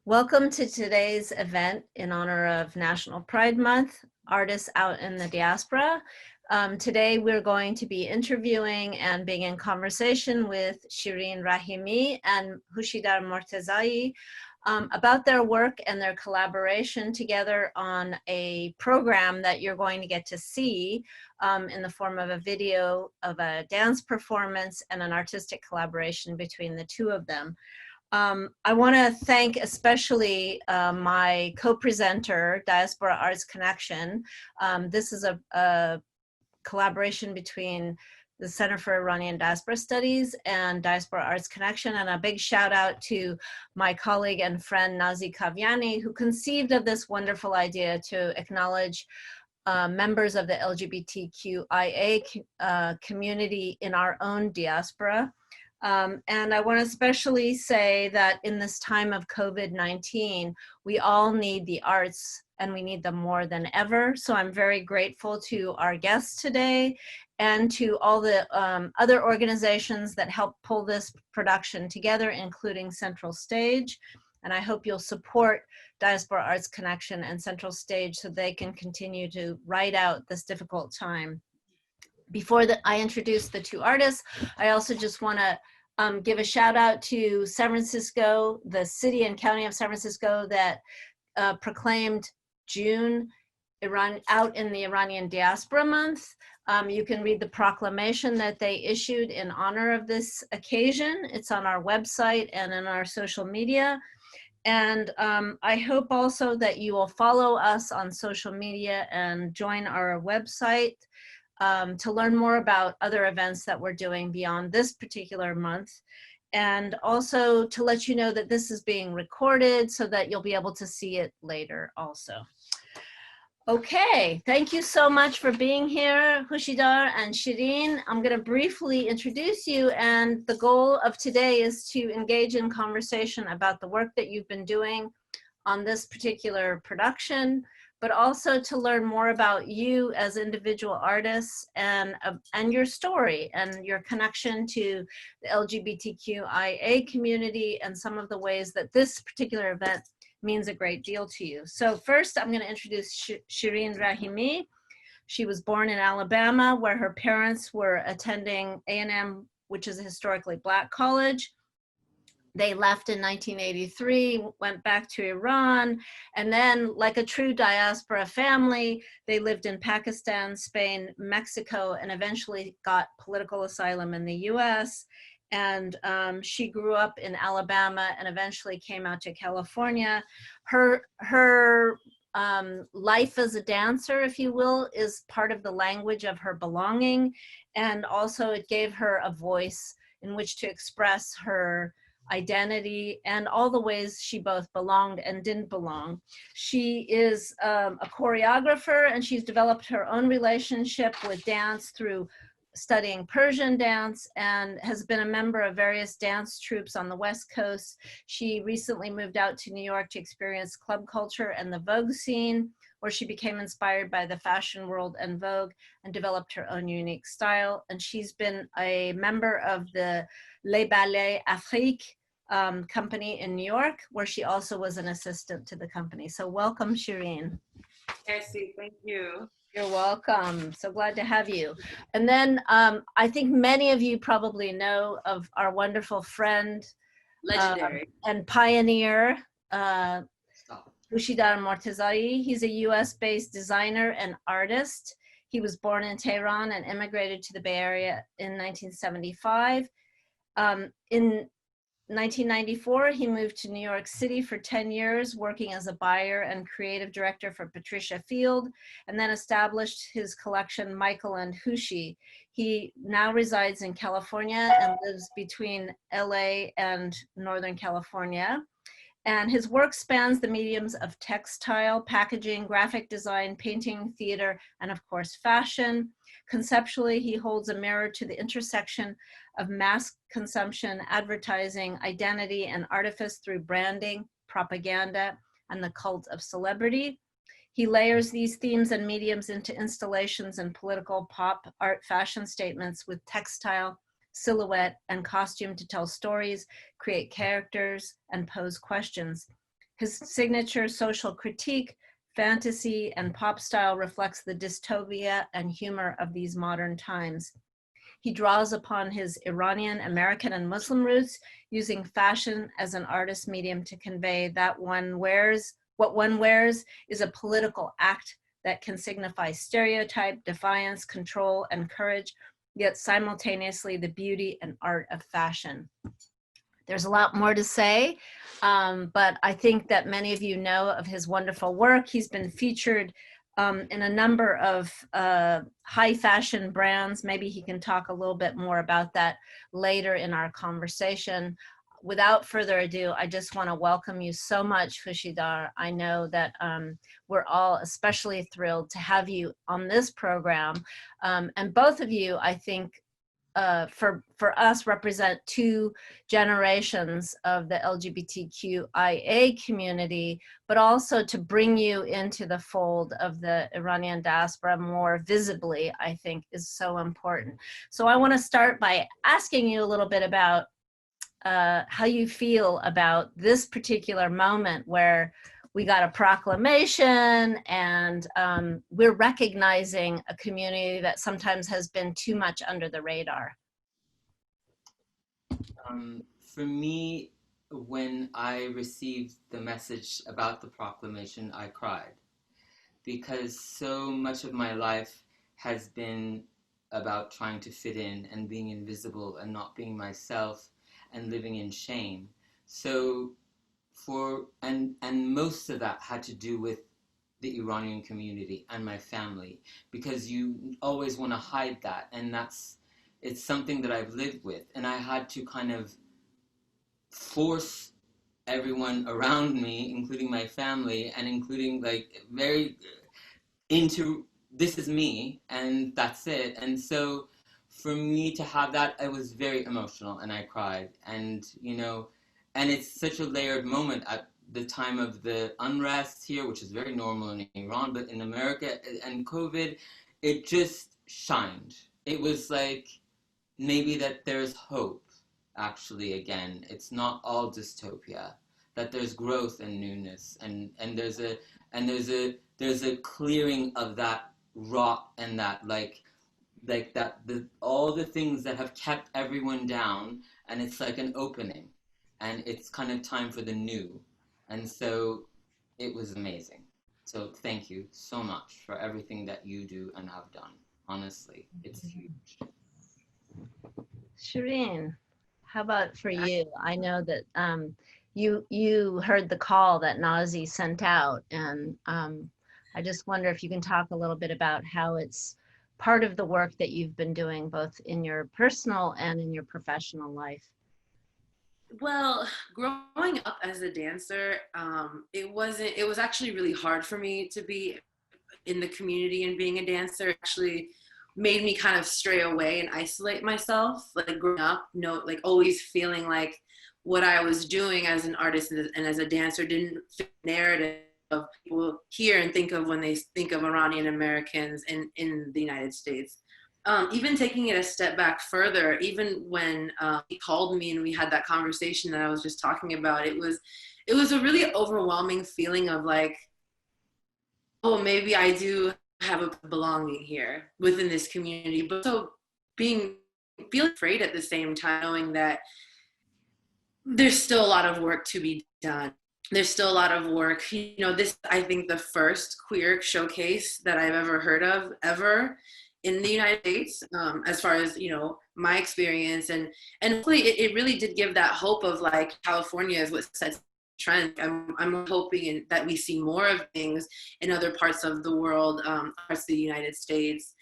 Welcome to today's event in honor of National Pride Month, Artists Out in the Diaspora. Today we're going to be interviewing and being in conversation with Shireen Rahimi and Hushidar Mortezaie about their work and their collaboration together on a program that you're going to get to see in the form of a video of a dance performance and an artistic collaboration between the two of them. I want to thank especially my co-presenter, Diaspora Arts Connection. This is a collaboration between the Center for Iranian Diaspora Studies and Diaspora Arts Connection, and a big shout out to my colleague and friend Nazi Kaviani, who conceived of this wonderful idea to acknowledge members of the LGBTQIA community in our own diaspora. And I want to especially say that in this time of COVID-19, we all need the arts and we need them more than ever. So I'm very grateful to our guests today and to all the other organizations that helped pull this production together, including Central Stage. And I hope you'll support Diaspora Arts Connection and Central Stage so they can continue to ride out this difficult time. Before I introduce the two artists, I also just want to give a shout out to San Francisco, the city and county of San Francisco that proclaimed June out in the Iranian Diaspora Month. You can read the proclamation that they issued in honor of this occasion. It's on our website and in our social media. And I hope also that you will follow us on social media and join our website to learn more about other events that we're doing beyond this particular month. And also to let you know that this is being recorded so that you'll be able to see it later also. Okay, thank you so much for being here, Hushidar and Shireen. I'm going to briefly introduce you, and the goal of today is to engage in conversation about the work that you've been doing on this particular production, but also to learn more about you as individual artists and your story and your connection to the LGBTQIA community and some of the ways that this particular event means a great deal to you. So first, I'm going to introduce Shireen Rahimi. She was born in Alabama, where her parents were attending A&M, which is a historically Black college. They left in 1983, went back to Iran, and then, like a true diaspora family, they lived in Pakistan, Spain, Mexico, and eventually got political asylum in the US. And she grew up in Alabama and eventually came out to California. Her life as a dancer, if you will, is part of the language of her belonging. And also it gave her a voice in which to express her identity and all the ways she both belonged and didn't belong. She is a choreographer, and she's developed her own relationship with dance through studying Persian dance and has been a member of various dance troupes on the West Coast. She recently moved out to New York to experience club culture and the Vogue scene, where she became inspired by the fashion world and Vogue and developed her own unique style. And she's been a member of the Les Ballets Afrique company in New York, where she also was an assistant to the company. So welcome, Shireen. Essie, thank you. You're welcome. So glad to have you. And then I think many of you probably know of our wonderful friend, legendary and pioneer, Hushidar Mortezaie. He's a US-based designer and artist. He was born in Tehran and immigrated to the Bay Area in 1975. In 1994, he moved to New York City for 10 years, working as a buyer and creative director for Patricia Field, and then established his collection, Michael and Hushi. He now resides in California and lives between LA and Northern California. And his work spans the mediums of textile, packaging, graphic design, painting, theater, and of course, fashion. Conceptually, he holds a mirror to the intersection of mass consumption, advertising, identity, and artifice through branding, propaganda, and the cult of celebrity. He layers these themes and mediums into installations and political pop art fashion statements with textile, silhouette, and costume to tell stories, create characters, and pose questions. His signature social critique, fantasy, and pop style reflects the dystopia and humor of these modern times. He draws upon his Iranian American and Muslim roots, using fashion as an artist medium to convey that what one wears is a political act that can signify stereotype, defiance, control, and courage, yet simultaneously the beauty and art of fashion. There's a lot more to say, but I think that many of you know of his wonderful work. He's been featured in a number of high fashion brands. Maybe he can talk a little bit more about that later in our conversation. Without further ado, I just want to welcome you so much, Hushidar. I know that we're all especially thrilled to have you on this program. And both of you, I think, for us, represent two generations of the LGBTQIA community, but also to bring you into the fold of the Iranian diaspora more visibly, I think is so important. So I want to start by asking you a little bit about how you feel about this particular moment where we got a proclamation and we're recognizing a community that sometimes has been too much under the radar. For me, when I received the message about the proclamation, I cried, because so much of my life has been about trying to fit in and being invisible and not being myself and living in shame. So and most of that had to do with the Iranian community and my family, because you always want to hide that, and it's something that I've lived with, and I had to kind of force everyone around me, including my family and including like very into this is me and that's it. And so for me to have that, I was very emotional and I cried, and and it's such a layered moment at the time of the unrest here, which is very normal in Iran, but in America and COVID, it just shined. It was like maybe that there's hope, actually. Again, it's not all dystopia, that there's growth and newness, and there's a clearing of that rot and that like that all the things that have kept everyone down, and it's like an opening, and it's kind of time for the new. And so it was amazing. So thank you so much for everything that you do and have done. Honestly, it's huge. Shireen, how about for you? I know that you heard the call that Nazi sent out, and I just wonder if you can talk a little bit about how it's part of the work that you've been doing, both in your personal and in your professional life. Well, growing up as a dancer, it was actually really hard for me to be in the community, and being a dancer actually made me kind of stray away and isolate myself. Like growing up, like always feeling like what I was doing as an artist and as a dancer didn't fit the narrative of people hear and think of when they think of Iranian Americans in the United States. Even taking it a step back further, even when he called me and we had that conversation that I was just talking about, it was a really overwhelming feeling of like, oh, maybe I do have a belonging here within this community, but so feeling afraid at the same time, knowing that there's still a lot of work to be done. There's still a lot of work. This, I think, the first queer showcase that I've ever heard of ever in the United States, as far as, my experience. And hopefully it really did give that hope of like, California is what sets the trend. I'm hoping that we see more of things in other parts of the world, parts of the United States.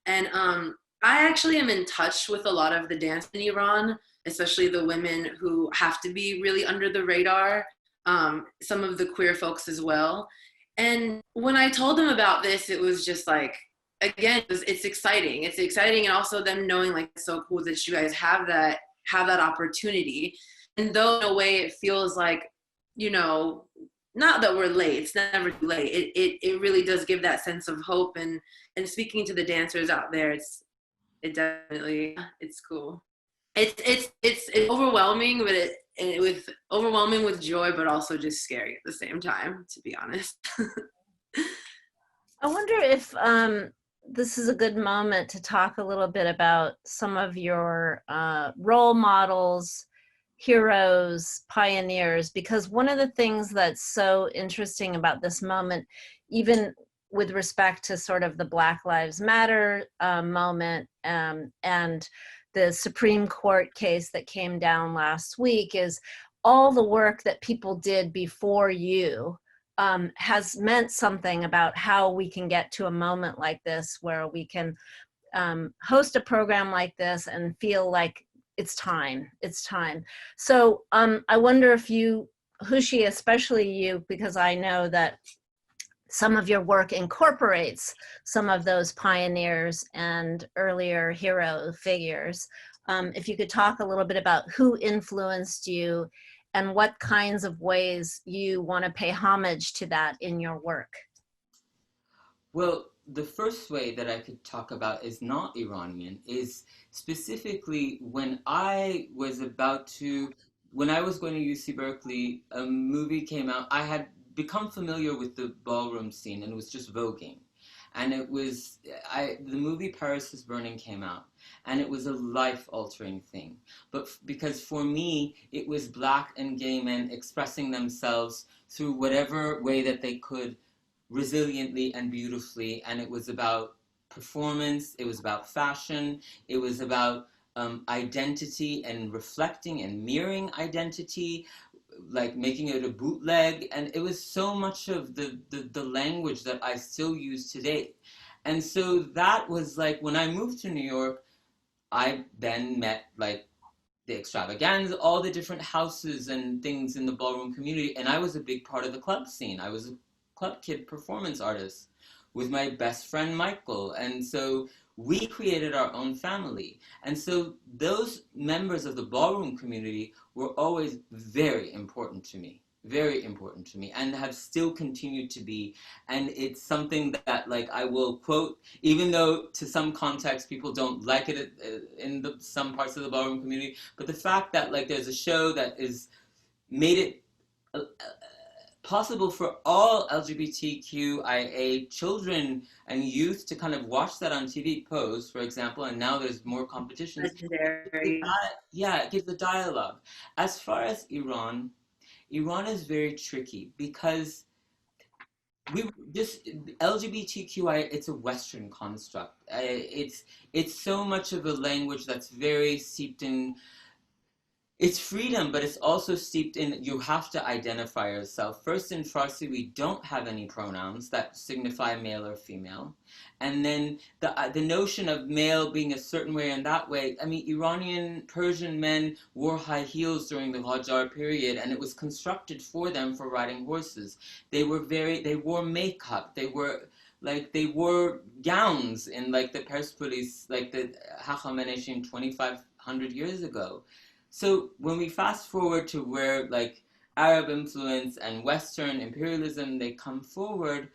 And I actually am in touch with a lot of the dance in Iran, especially the women who have to be really under the radar, some of the queer folks as well. And when I told them about this, it was just like, again, it's exciting. It's exciting, and also them knowing like it's so cool that you guys have that opportunity. And though in a way it feels like, not that we're late, it's never too late. It really does give that sense of hope. And speaking to the dancers out there, it's cool. It's overwhelming, but and with overwhelming with joy, but also just scary at the same time, to be honest. I wonder if this is a good moment to talk a little bit about some of your role models, heroes, pioneers, because one of the things that's so interesting about this moment, even with respect to sort of the Black Lives Matter moment and the Supreme Court case that came down last week, is all the work that people did before you has meant something about how we can get to a moment like this where we can host a program like this and feel like it's time. So I wonder if you, Hushi, especially you, because I know that some of your work incorporates some of those pioneers and earlier hero figures. If you could talk a little bit about who influenced you and what kinds of ways you want to pay homage to that in your work. Well, the first way that I could talk about is not Iranian, is specifically when I was when I was going to UC Berkeley, a movie came out. I had become familiar with the ballroom scene, and it was just voguing. And it was, the movie Paris is Burning came out, and it was a life-altering thing. But because for me, it was Black and gay men expressing themselves through whatever way that they could, resiliently and beautifully. And it was about performance, it was about fashion, it was about identity and reflecting and mirroring identity, like making it a bootleg, and it was so much of the language that I still use today. And so that was like, when I moved to New York, I then met like the extravaganza, all the different houses and things in the ballroom community, and I was a big part of the club scene. I was a club kid performance artist with my best friend Michael, and so we created our own family. And so those members of the ballroom community were always very important to me, and have still continued to be. And it's something that like I will quote, even though to some context people don't like it in some parts of the ballroom community, but the fact that like there's a show that is made it possible for all LGBTQIA children and youth to kind of watch that on TV, Pose, for example, and now there's more competitions. Legendary. Yeah, it gives the dialogue. As far as Iran is very tricky because LGBTQIA, it's a Western construct. It's so much of a language that's very steeped in, it's freedom, but it's also steeped in, you have to identify yourself. First, in Farsi, we don't have any pronouns that signify male or female. And then the notion of male being a certain way and that way, I mean, Iranian, Persian men wore high heels during the Qajar period, and it was constructed for them for riding horses. They wore makeup, they wore gowns in like the Persepolis, like the Hachameneshim 2,500 years ago. So when we fast forward to where like Arab influence and Western imperialism, they come forward,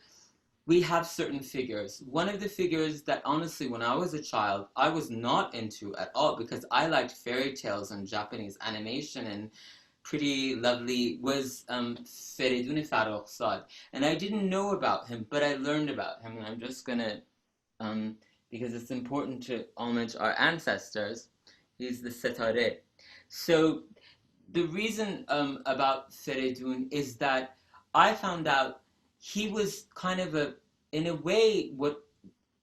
we have certain figures. One of the figures that honestly, when I was a child, I was not into at all because I liked fairy tales and Japanese animation and pretty lovely, was Feridun Farrokhzad. And I didn't know about him, but I learned about him. And I'm just gonna, because it's important to homage our ancestors, he's the satire. So the reason about Feridun is that I found out he was kind of in a way, what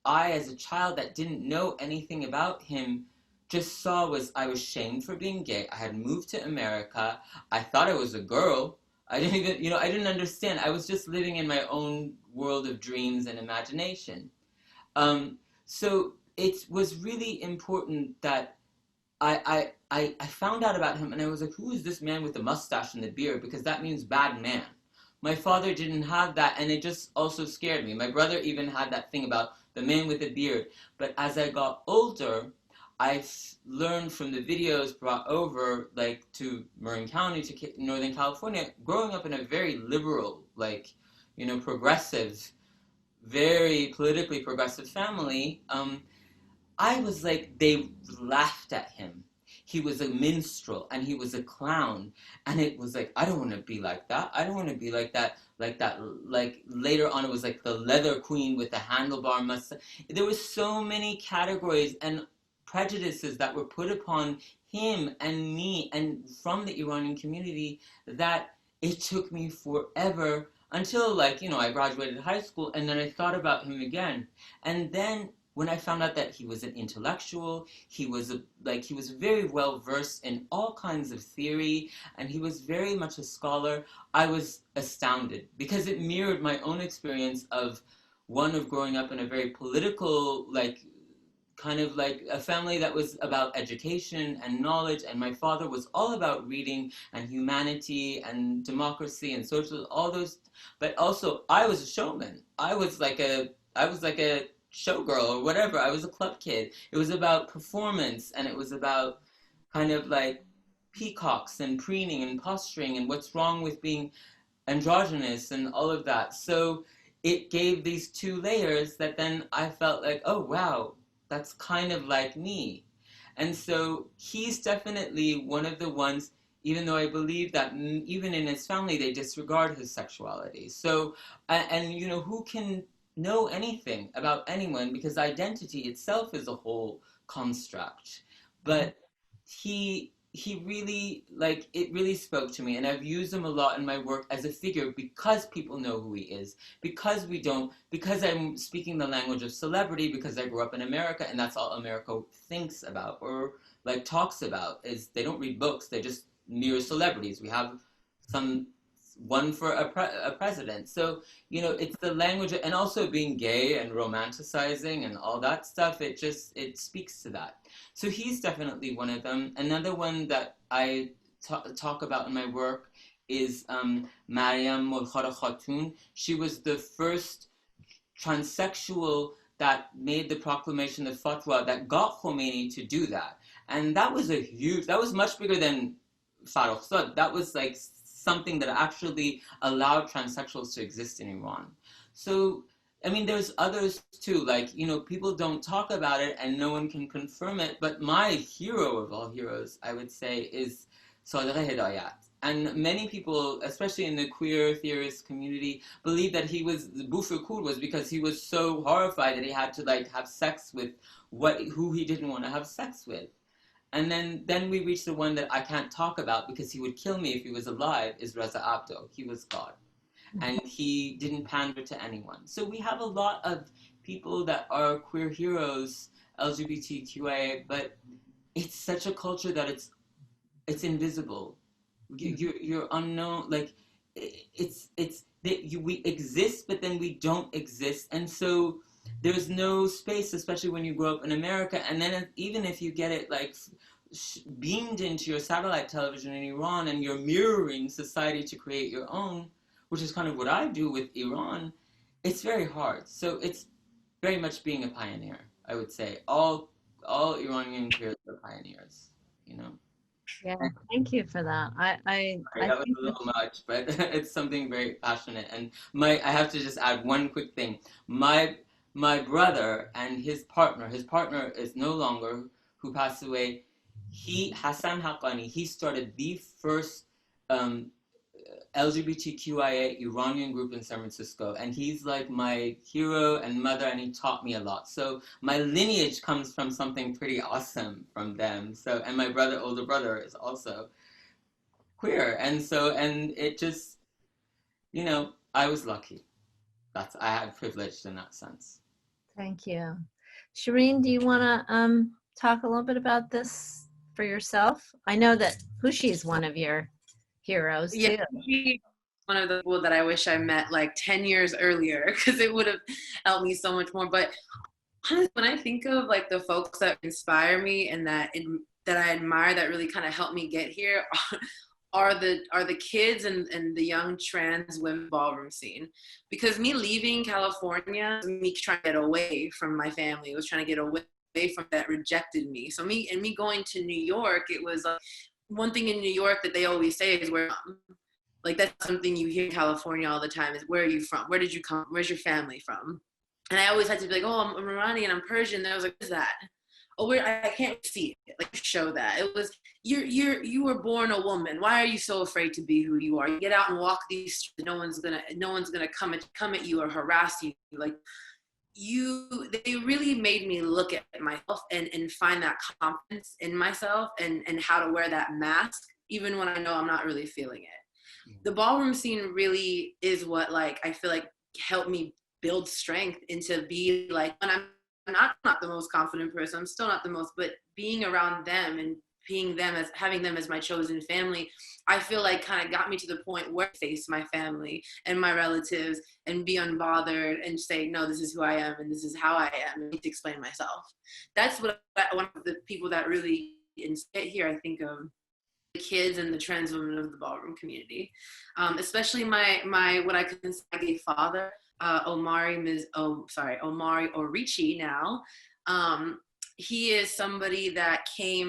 I as a child that didn't know anything about him just saw was I was shamed for being gay. I had moved to America. I thought I was a girl. I didn't even, I didn't understand. I was just living in my own world of dreams and imagination. So it was really important that I found out about him, and I was like, who is this man with the mustache and the beard? Because that means bad man. My father didn't have that, and it just also scared me. My brother even had that thing about the man with the beard. But as I got older, I learned from the videos brought over, like, to Marin County, to Northern California, growing up in a very liberal, like, progressive, very politically progressive family, I was like, they laughed at him. he was a minstrel and he was a clown, and it was like, I don't want to be like that. I don't want to be like that. Like later on, it was like the leather queen with the handlebar mustache. There were so many categories and prejudices that were put upon him and me and from the Iranian community that it took me forever until, like, you know, I graduated high school, and then I thought about him again. And then when I found out that he was an intellectual, he was he was very well versed in all kinds of theory, and he was very much a scholar, I was astounded because it mirrored my own experience of growing up in a very political, like, kind of like a family that was about education and knowledge, and my father was all about reading and humanity and democracy and social, all those. But also, I was a showman. I was like a showgirl or whatever. I was a club kid. It was about performance, and it was about kind of like peacocks and preening and posturing and what's wrong with being androgynous and all of that. So it gave these two layers that then I felt like, oh wow, that's kind of like me. And so he's definitely one of the ones, even though I believe that even in his family they disregard his sexuality. So, and you know, who can know anything about anyone, because identity itself is a whole construct. But he really, like, it really spoke to me, and I've used him a lot in my work as a figure because people know who he is, because I'm speaking the language of celebrity, because I grew up in America and that's all America thinks about or like talks about, is they don't read books, they just mirror celebrities. We have one for a president. So, you know, it's the language, and also being gay and romanticizing and all that stuff, it speaks to that. So he's definitely one of them. Another one that I talk about in my work is Maryam Mulkhara Khatun. She was the first transsexual that made the proclamation of fatwa that got Khomeini to do that. And that was that was much bigger than Farrokhzad. That was like something that actually allowed transsexuals to exist in Iran. So, I mean, there's others too, like, you know, people don't talk about it and no one can confirm it, but my hero of all heroes, I would say, is Sadegh Hidayat. And many people, especially in the queer theorist community, believe that he was, the Bouffecourt was because he was so horrified that he had to, like, have sex with who he didn't want to have sex with. And then we reach the one that I can't talk about because he would kill me if he was alive, is Reza Abdo. He was God. And he didn't pander to anyone. So we have a lot of people that are queer heroes, LGBTQIA, but it's such a culture that it's invisible. You're unknown. Like, we exist, but then we don't exist. And so there's no space, especially when you grow up in America. And then even if you get it like beamed into your satellite television in Iran and you're mirroring society to create your own, which is kind of what I do with Iran, it's very hard. So it's very much being a pioneer, I would say. All Iranian queers are pioneers, you know. Yeah, thank you for that. That was a little much, but it's something very passionate. And I have to just add one quick thing. My brother and his partner is no longer, who passed away. Hassan Haqqani, he started the first LGBTQIA Iranian group in San Francisco, and he's like my hero and mother, and he taught me a lot. So my lineage comes from something pretty awesome from them. So, and my older brother is also queer, and it just, you know, I was lucky. I had privilege in that sense. Thank you. Shireen, do you want to talk a little bit about this for yourself? I know that Hushi is one of your heroes too. Yeah, one of the people that I wish I met like 10 years earlier, because it would have helped me so much more. But honestly, when I think of like the folks that inspire me and that I admire, that really kind of helped me get here, are the kids and the young trans women ballroom scene. Because me leaving California, me trying to get away from my family, was trying to get away from that rejected me. So me going to New York, it was like, one thing in New York that they always say is where, like, that's something you hear in California all the time, is where are you from? Where did you come? Where's your family from? And I always had to be like, oh, I'm Iranian, I'm Persian. And I was like, what is that? oh, I can't see it, like show that. It was, you were born a woman. Why are you so afraid to be who you are? You get out and walk these streets, no one's gonna come at you or harass you. Like, they really made me look at myself and find that confidence in myself and how to wear that mask, even when I know I'm not really feeling it. The ballroom scene really is what, like, I feel like helped me build strength into be like, when I'm not the most confident person, I'm still not the most, but being around them and having them as my chosen family, I feel like kind of got me to the point where I face my family and my relatives and be unbothered and say, no, this is who I am and this is how I am, and to explain myself. That's one of the people that really inspire here, I think, of the kids and the trans women of the ballroom community, especially my what I consider my gay father, Omari Orichi now. He is somebody that he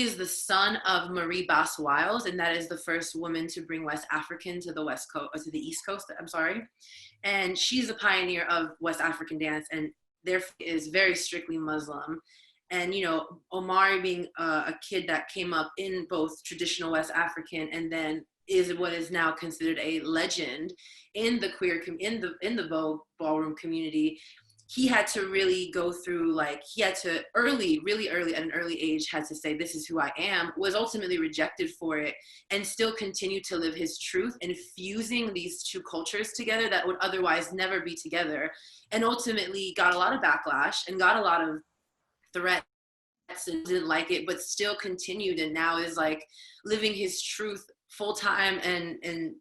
is the son of Marie Bass Wiles, and that is the first woman to bring West African to the West Coast, or to the East Coast, I'm sorry. And she's a pioneer of West African dance, and is very strictly Muslim. And, you know, Omari being a kid that came up in both traditional West African and then is what is now considered a legend in the queer, in the Vogue ballroom community. He had to really go through, like, he had to really early at an early age had to say, this is who I am, was ultimately rejected for it, and still continued to live his truth and fusing these two cultures together that would otherwise never be together, and ultimately got a lot of backlash and got a lot of threats and didn't like it, but still continued, and now is like living his truth full time. And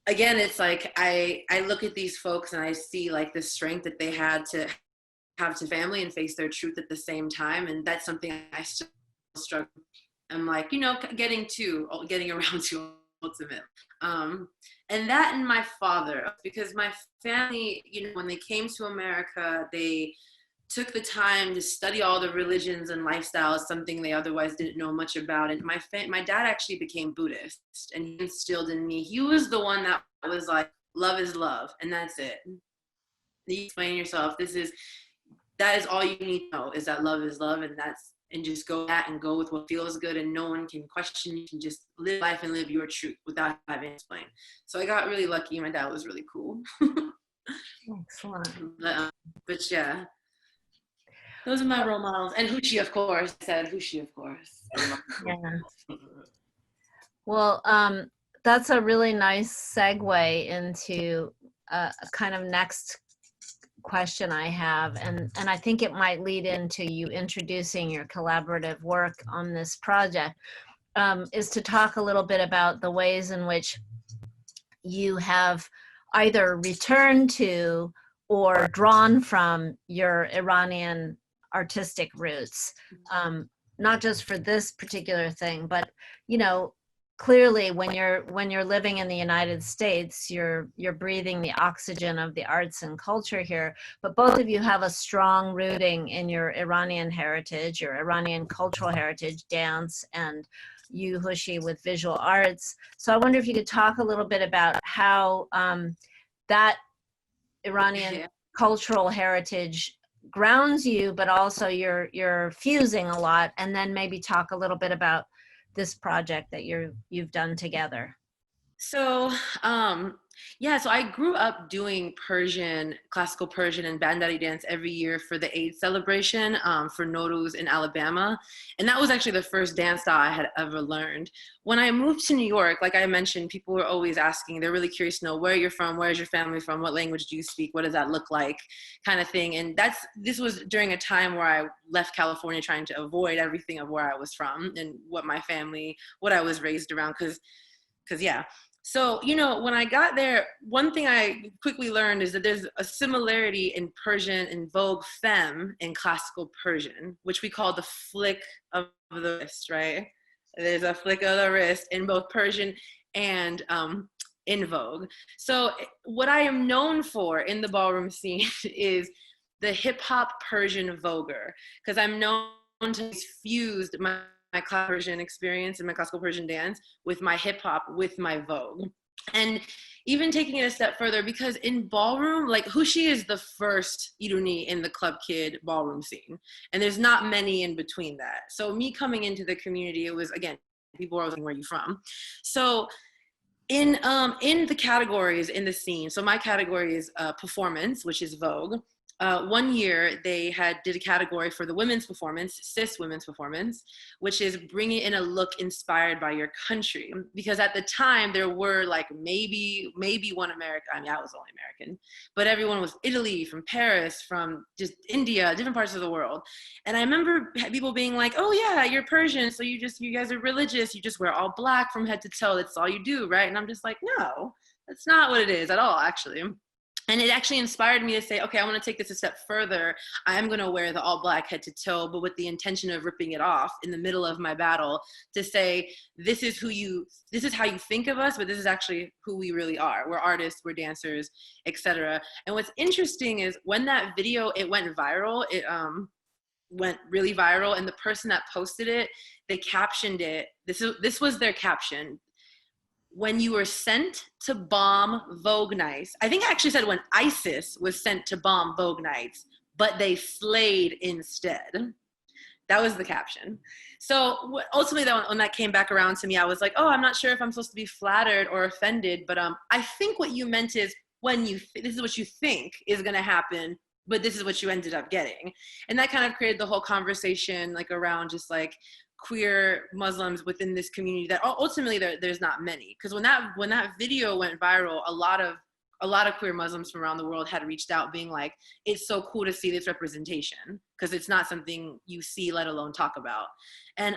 again, it's like I look at these folks and I see like the strength that they had to have to family and face their truth at the same time, and that's something I still struggle. I'm like, you know, getting around to ultimately. And that, and my father, because my family, you know, when they came to America, they took the time to study all the religions and lifestyles, something they otherwise didn't know much about. And my dad actually became Buddhist, and he instilled in me, he was the one that was like, love is love, and that's it. You explain yourself, that is all you need to know, is that love is love, and just go at and go with what feels good, and no one can question you. You can just live life and live your truth without having to explain. So I got really lucky. My dad was really cool. Excellent. But yeah. Those are my role models. And Hushi, of course. I said Hushi, of course. Yeah. Well, that's a really nice segue into a kind of next question I have. And I think it might lead into you introducing your collaborative work on this project, is to talk a little bit about the ways in which you have either returned to or drawn from your Iranian artistic roots, not just for this particular thing, but, you know, clearly when you're living in the United States, you're breathing the oxygen of the arts and culture here, but both of you have a strong rooting in your Iranian heritage, your Iranian cultural heritage, dance, and you, Hushi, with visual arts. So I wonder if you could talk a little bit about how that Iranian cultural heritage grounds you, but also you're fusing a lot, and then maybe talk a little bit about this project that you've done together. So, so I grew up doing classical Persian and Bandari dance every year for the Eid celebration, for Nowruz in Alabama. And that was actually the first dance style I had ever learned. When I moved to New York, like I mentioned, people were always asking, they're really curious to know where you're from, where's your family from, what language do you speak, what does that look like, kind of thing. And this was during a time where I left California trying to avoid everything of where I was from and what I was raised around, because yeah. So, you know, when I got there, one thing I quickly learned is that there's a similarity in Persian and Vogue femme in classical Persian, which we call the flick of the wrist, right? There's a flick of the wrist in both Persian and in Vogue. So what I am known for in the ballroom scene is the hip hop Persian Voguer, because I'm known to have fused my classical Persian experience and my classical Persian dance with my hip hop, with my Vogue. And even taking it a step further, because in ballroom, like Hushi is the first Iruni in the club kid ballroom scene. And there's not many in between that. So me coming into the community, it was, again, people were asking, where are you from? So in the categories in the scene, so my category is performance, which is Vogue. 1 year they did a category for the women's performance, cis women's performance, which is bringing in a look inspired by your country. Because at the time there were like maybe one American, I mean, I was only American, but everyone was Italy, from Paris, from just India, different parts of the world. And I remember people being like, oh yeah, you're Persian, so you guys are religious, you just wear all black from head to toe, that's all you do, right? And I'm just like, no, that's not what it is at all, actually. And it actually inspired me to say, okay, I want to take this a step further. I'm going to wear the all black head to toe, but with the intention of ripping it off in the middle of my battle, to say, this is how you think of us, but this is actually who we really are. We're artists, we're dancers, etc. And what's interesting is when that video, it went viral, it went really viral, and the person that posted it, they captioned it. This was their caption. When you were sent to bomb Vogue nights, I think I actually said when ISIS was sent to bomb Vogue nights, but they slayed instead. That was the caption. So ultimately, when that came back around to me, I was like, oh, I'm not sure if I'm supposed to be flattered or offended, but I think what you meant is this is what you think is gonna happen, but this is what you ended up getting. And that kind of created the whole conversation like around just like queer Muslims within this community that ultimately there's not many. Because when that video went viral, a lot of queer Muslims from around the world had reached out being like, it's so cool to see this representation, because it's not something you see, let alone talk about. And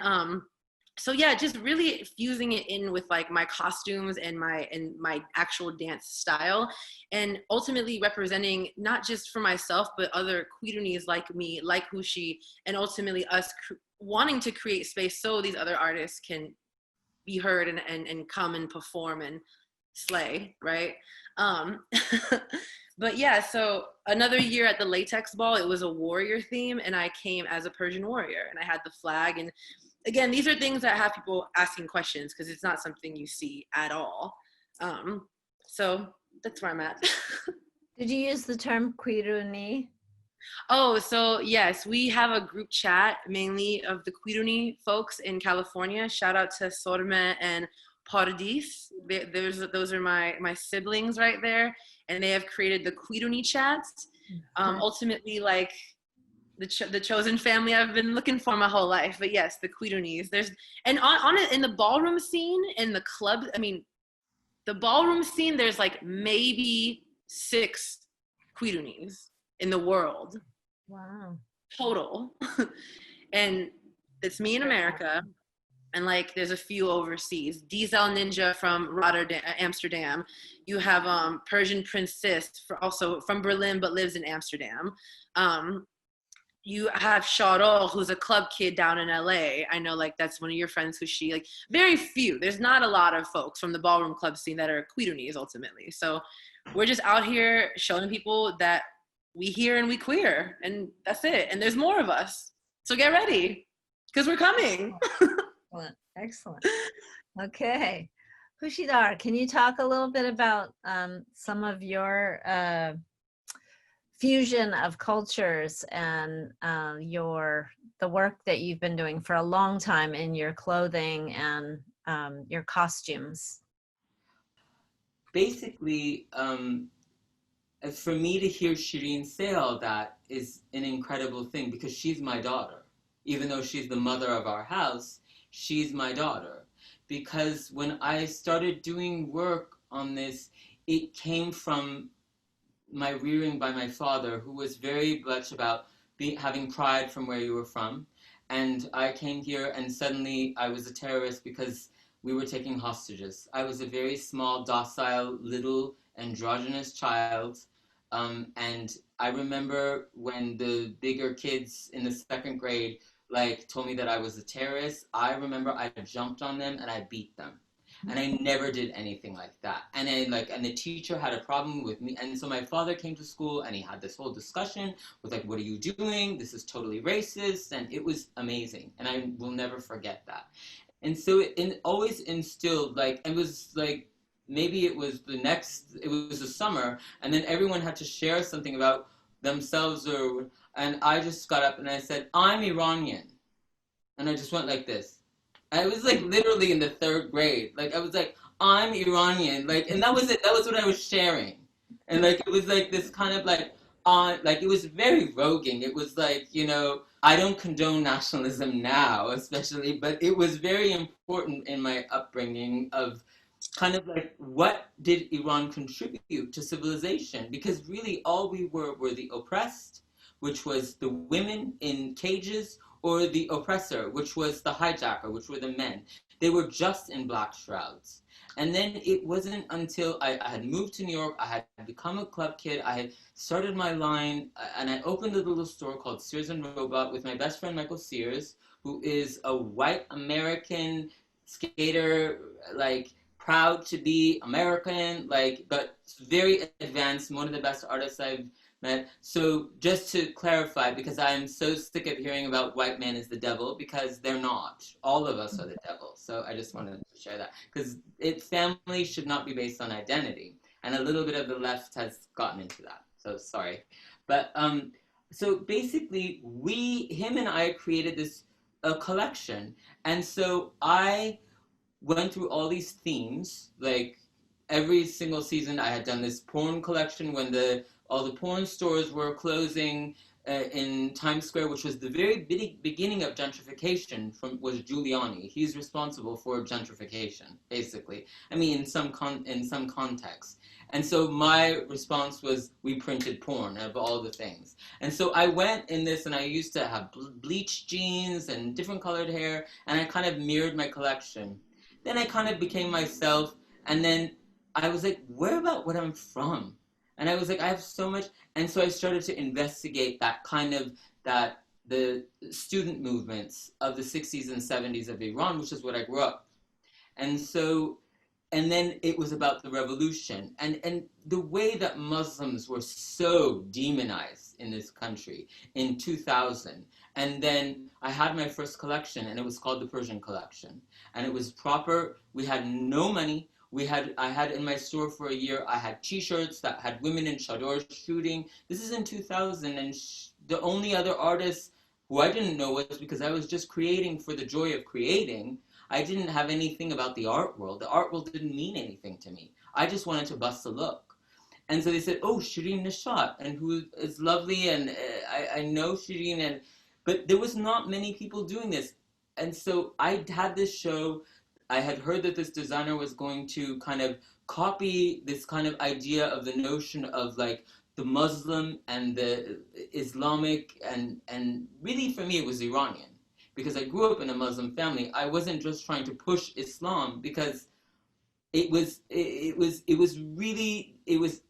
so yeah, just really fusing it in with like my costumes and my actual dance style, and ultimately representing not just for myself, but other queernies like me, like Hushi, and ultimately us wanting to create space so these other artists can be heard and come and perform and slay, right? But yeah, so another year at the latex ball, it was a warrior theme, and I came as a Persian warrior, and I had the flag. And again, these are things that have people asking questions, because it's not something you see at all. So that's where I'm at. Did you use the term queeruni? Oh, so yes, we have a group chat mainly of the Quiruni folks in California. Shout out to Shahnameh and Pari. Those are my siblings right there, and they have created the Quiruni chats. Ultimately, like the chosen family I've been looking for my whole life. But yes, the Quirunis. And on it in the ballroom scene, in the club. I mean, the ballroom scene. There's like maybe 6 Quirunis in the world. Wow. Total. And it's me in America, and like there's a few overseas. Diesel Ninja from Rotterdam, Amsterdam. You have Persian Princess, also from Berlin but lives in Amsterdam. You have Sharo, who's a club kid down in LA. I know like that's one of your friends, Hushi. Like very few. There's not a lot of folks from the ballroom club scene that are Quirunis ultimately. So we're just out here showing people that we here and we queer, and that's it. And there's more of us. So get ready, because we're coming. Excellent. Okay. Hushidar, can you talk a little bit about some of your fusion of cultures and the work that you've been doing for a long time in your clothing and your costumes? Basically, for me to hear Shireen say all that is an incredible thing, because she's my daughter. Even though she's the mother of our house, she's my daughter. Because when I started doing work on this, it came from my rearing by my father, who was very much about having pride from where you were from. And I came here and suddenly I was a terrorist because we were taking hostages. I was a very small, docile, little, androgynous child. And I remember when the bigger kids in the 2nd grade like told me that I was a terrorist, I remember I jumped on them and I beat them. And I never did anything like that. And the teacher had a problem with me. And so my father came to school and he had this whole discussion with like, what are you doing? This is totally racist. And it was amazing. And I will never forget that. And so it always instilled, like, it was like maybe it was the summer, and then everyone had to share something about themselves, and I just got up and I said, I'm Iranian. And I just went like this. I was like literally in the third grade. Like I was like, I'm Iranian. Like, and that was it. That was what I was sharing. And like it was like this kind of like like it was very roguing. It was like, I don't condone nationalism now, especially, but it was very important in my upbringing of kind of like what did Iran contribute to civilization? Because really all we were the oppressed, which was the women in cages, or the oppressor, which was the hijacker, which were the men. They were just in black shrouds. And then it wasn't until I had moved to New York, I had become a club kid, I had started my line, and I opened a little store called Sears and Robot with my best friend Michael Sears, who is a white American skater, like proud to be American, like, but very advanced, one of the best artists I've met. So just to clarify, because I'm so sick of hearing about white men as the devil, because they're not. All of us are the devil. So I just wanted to share that, because family should not be based on identity. And a little bit of the left has gotten into that. So sorry. But so basically him and I created this collection. And so I went through all these themes, like every single season I had done this porn collection when all the porn stores were closing in Times Square, which was the very beginning of gentrification. Was Giuliani. He's responsible for gentrification, basically. I mean, in some context. And so my response was, we printed porn of all the things. And so I went in this, and I used to have bleached jeans and different colored hair, and I kind of mirrored my collection. Then I kind of became myself, and then I was like, where about what I'm from? And I was like, I have so much. And so I started to investigate the student movements of the 60s and 70s of Iran, which is what I grew up. And so, and then it was about the revolution and the way that Muslims were so demonized in this country in 2000. And then I had my first collection, and it was called the Persian Collection. And it was proper. We had no money. I had in my store for a year, I had t-shirts that had women in chador shooting. This is in 2000, and the only other artists who I didn't know was, because I was just creating for the joy of creating. I didn't have anything about the art world. The art world didn't mean anything to me. I just wanted to bust a look. And so they said, oh, Shireen Nishat, and who is lovely, and I know Shireen, but there was not many people doing this. And so I had this show. I had heard that this designer was going to kind of copy this kind of idea of the notion of like the Muslim and the Islamic, and really for me it was Iranian, because I grew up in a Muslim family. I wasn't just trying to push Islam, because it was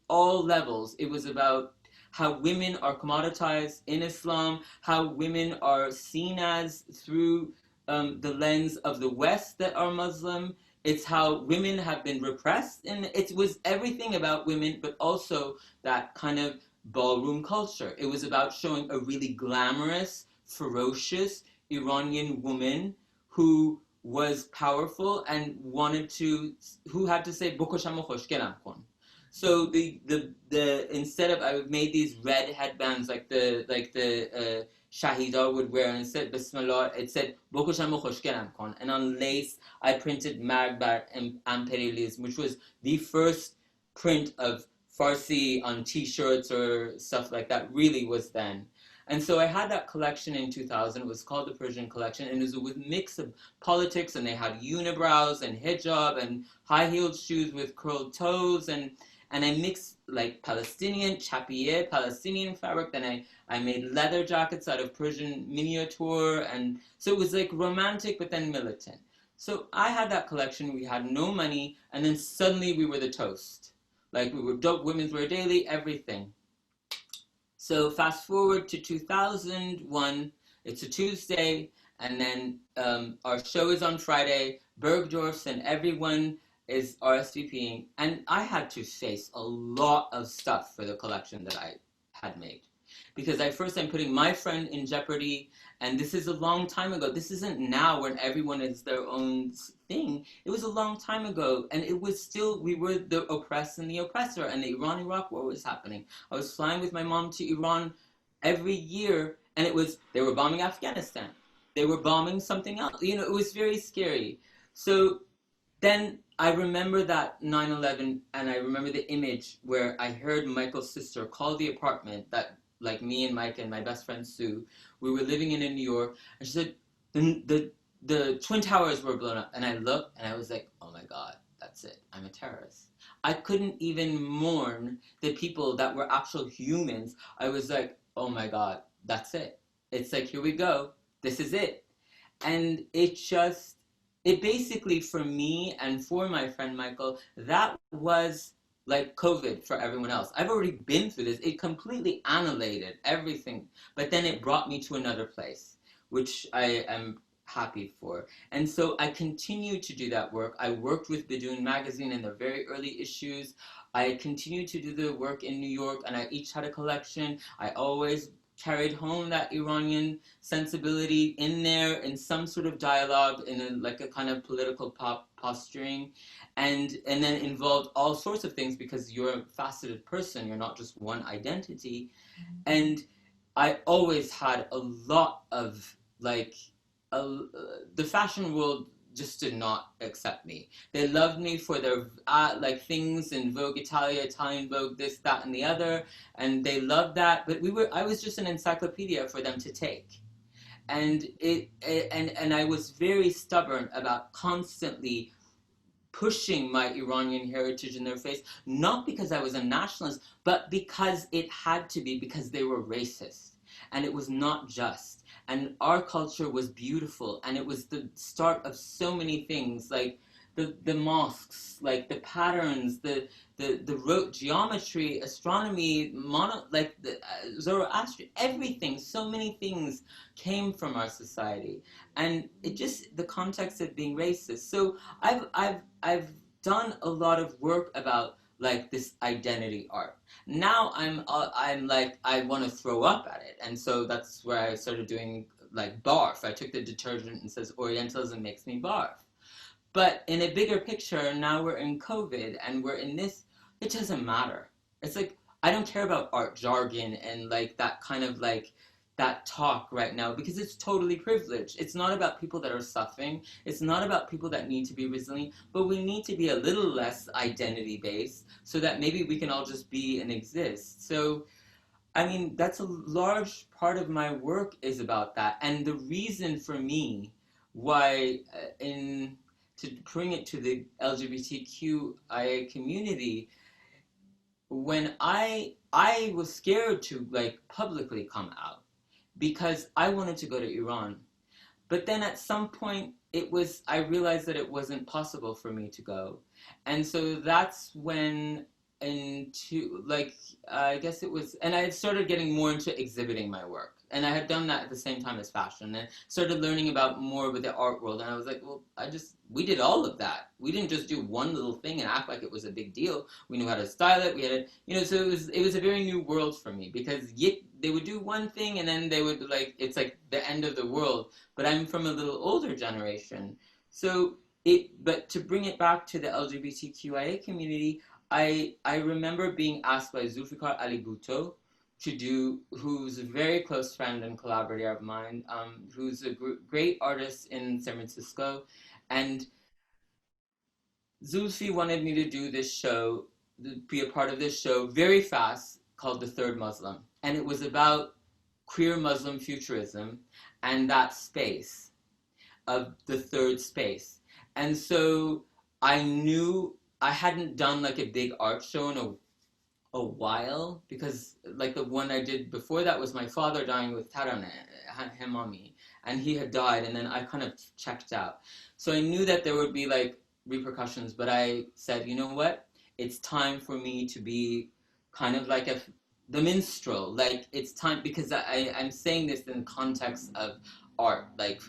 all levels. It was about how women are commoditized in Islam, how women are seen as through the lens of the West that are Muslim. It's how women have been repressed, and it was everything about women, but also that kind of ballroom culture. It was about showing a really glamorous, ferocious Iranian woman who was powerful and who had to say Bokosh Bokosh kon. So instead of, I made these red headbands like the Shahida would wear, and it said Bismillah, it said Bokosh Bokosh kon. And on lace I printed Marg bar Imperialism, which was the first print of Farsi on t-shirts or stuff like that, really was then. And so I had that collection in 2000. It was called the Persian Collection, and it was a mix of politics, and they had unibrows and hijab and high-heeled shoes with curled toes, and I mixed like Palestinian chapier, Palestinian fabric. Then I made leather jackets out of Persian miniature, and so it was like romantic but then militant. So I had that collection. We had no money, and then suddenly we were the toast. Like we were dope, women's wear daily, everything. So fast forward to 2001, it's a Tuesday, and then our show is on Friday, Bergdorf's, and everyone is RSVPing, and I had to face a lot of stuff for the collection that I had made. because I'm putting my friend in jeopardy. And this is a long time ago. This isn't now when everyone is their own thing. It was a long time ago, and it was still, we were the oppressed and the oppressor, and the Iran-Iraq war was happening. I was flying with my mom to Iran every year, and they were bombing Afghanistan. They were bombing something else. It was very scary. So then I remember that 9/11, and I remember the image where I heard Michael's sister call the apartment that, like, me and Mike and my best friend Sue, we were living in New York, and she said, the Twin Towers were blown up. And I looked, and I was like, oh my God, that's it. I'm a terrorist. I couldn't even mourn the people that were actual humans. I was like, oh my God, that's it. It's like, here we go. This is it. And it basically, for me and for my friend Michael, that was like COVID for everyone else. I've already been through this. It completely annihilated everything, but then it brought me to another place, which I am happy for. And so I continue to do that work. I worked with Bidoon magazine in the very early issues. I continued to do the work in New York, and I each had a collection. I always carried home that Iranian sensibility in there in some sort of dialogue, in like a kind of political posturing, and then involved all sorts of things, because you're a faceted person, you're not just one identity. And I always had a lot of the fashion world just did not accept me. They loved me for their like things in Vogue Italia, Italian Vogue, this, that, and the other, and they loved that. But I was just an encyclopedia for them to take, and and I was very stubborn about constantly pushing my Iranian heritage in their face, not because I was a nationalist, but because it had to be, because they were racist, and it was not just. And our culture was beautiful, and it was the start of so many things, like the mosques, like the patterns, the rote geometry, astronomy, like the Zoroastrian, everything. So many things came from our society, and it just, the context of being racist. So I've done a lot of work about like this identity art. Now I'm like, I want to throw up at it, and so that's where I started doing like barf. I took the detergent and says Orientalism makes me barf. But in a bigger picture, now we're in COVID and we're in this. It doesn't matter. It's like, I don't care about art jargon and like that kind of like that talk right now, because it's totally privileged. It's not about people that are suffering. It's not about people that need to be resilient, but we need to be a little less identity based so that maybe we can all just be and exist. So, I mean, that's a large part of my work is about that. And the reason for me why to bring it to the LGBTQIA community, when I was scared to like publicly come out, because I wanted to go to Iran. But then at some point I realized that it wasn't possible for me to go. And so that's when I guess it was, and I had started getting more into exhibiting my work. And I had done that at the same time as fashion, and started learning about more with the art world. And I was like, well, we did all of that. We didn't just do one little thing and act like it was a big deal. We knew how to style it. We had so it was a very new world for me, because they would do one thing and then they would it's like the end of the world. But I'm from a little older generation. So but to bring it back to the LGBTQIA community, I remember being asked by Zulfikar Ali Bhutto who's a very close friend and collaborator of mine, who's a great artist in San Francisco. And Zulfi wanted me to do this show, be a part of this show very fast, called The Third Muslim. And it was about queer Muslim futurism and that space of the third space. And so I knew I hadn't done like a big art show in a while, because like the one I did before that was my father dying with Taraneh, Hemami, and he had died, and then I kind of checked out. So I knew that there would be like repercussions, but I said, you know what? It's time for me to be kind of like the minstrel. Like, it's time, because I'm saying this in the context of art, like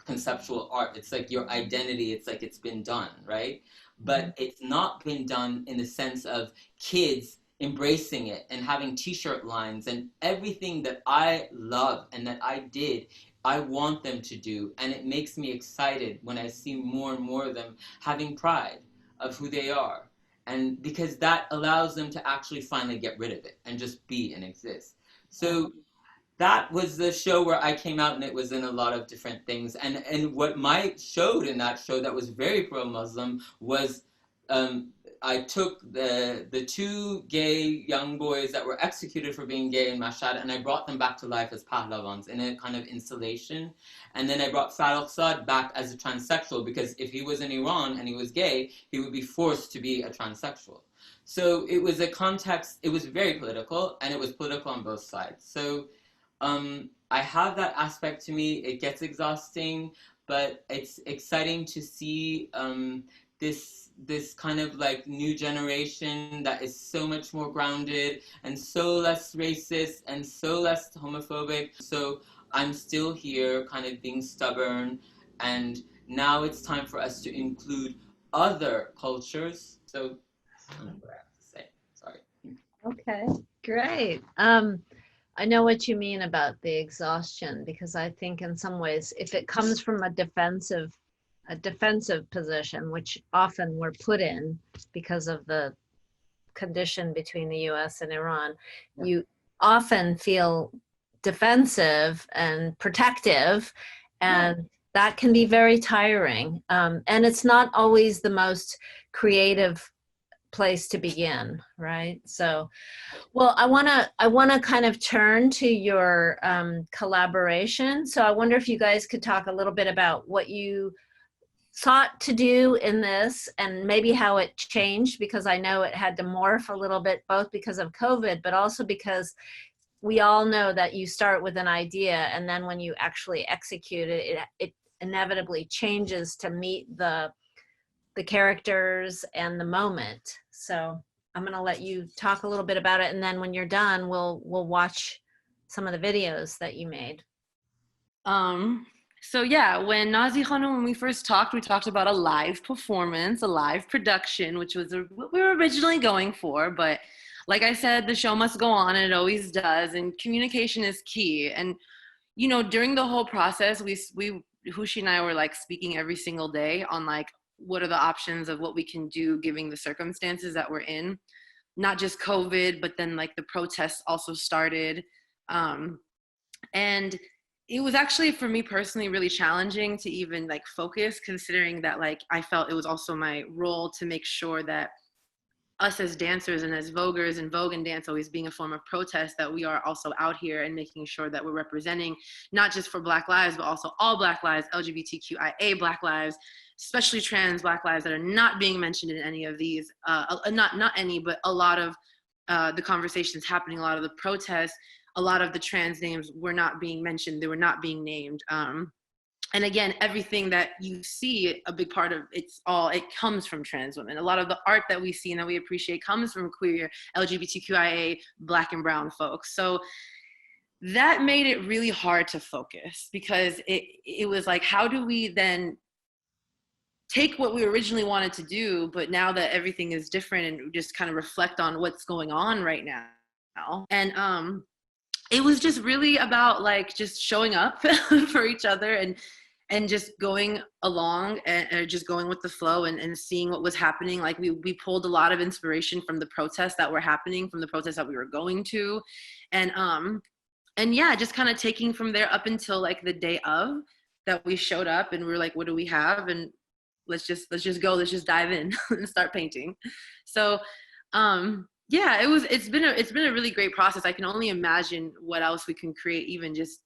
conceptual art. It's like your identity, it's like it's been done, right? But it's not been done in the sense of kids embracing it and having t-shirt lines and everything that I love and that I did, I want them to do. And it makes me excited when I see more and more of them having pride of who they are. And because that allows them to actually finally get rid of it and just be and exist. So that was the show where I came out, and it was in a lot of different things. And what Mike showed in that show that was very pro-Muslim was I took the two gay young boys that were executed for being gay in Mashhad, and I brought them back to life as pahlavans in a kind of installation. And then I brought Farrokhzad back as a transsexual, because if he was in Iran and he was gay, he would be forced to be a transsexual. So it was a context, it was very political, and it was political on both sides. So I have that aspect to me. It gets exhausting, but it's exciting to see this kind of like new generation that is so much more grounded and so less racist and so less homophobic. So I'm still here kind of being stubborn, and now it's time for us to include other cultures. So I don't know what I have to say. Sorry. Okay, great. I know what you mean about the exhaustion, because I think in some ways, if it comes from a defensive position, which often we're put in because of the condition between the US and Iran, you often feel defensive and protective, and that can be very tiring. And it's not always the most creative place to begin, right? So, well, I want to kind of turn to your collaboration. So I wonder if you guys could talk a little bit about what you sought to do in this, and maybe how it changed, because I know it had to morph a little bit, both because of COVID, but also because we all know that you start with an idea, and then when you actually execute it, it inevitably changes to meet the characters and the moment. So I'm going to let you talk a little bit about it, and then when you're done, we'll watch some of the videos that you made. So yeah, when Nazi Khanum, when we first talked, we talked about a live performance, a live production, which was what we were originally going for. But like I said, the show must go on, and it always does. And communication is key. And you know, during the whole process, we Hushi and I were like speaking every single day on like, what are the options of what we can do given the circumstances that we're in, not just COVID, but then like the protests also started. And it was actually, for me personally, really challenging to even like focus, considering that like I felt it was also my role to make sure that us as dancers and as voguers, and Vogue and dance always being a form of protest, that we are also out here and making sure that we're representing not just for Black lives, but also all Black lives, LGBTQIA Black lives, especially trans Black lives that are not being mentioned in any of these, not any, but a lot of the conversations happening, a lot of the protests, a lot of the trans names were not being mentioned, they were not being named. And again, everything that you see, a big part of it comes from trans women. A lot of the art that we see and that we appreciate comes from queer, LGBTQIA, Black and brown folks. So that made it really hard to focus, because it was like, how do we then take what we originally wanted to do, but now that everything is different, and just kind of reflect on what's going on right now. And it was just really about like just showing up for each other, and just going along, and just going with the flow, and seeing what was happening. Like we pulled a lot of inspiration from the protests that were happening, from the protests that we were going to. And yeah, just kind of taking from there up until like the day of that we showed up, and we were like, what do we have? And let's just go, let's just dive in and start painting. So yeah, it's been a really great process. I can only imagine what else we can create, even just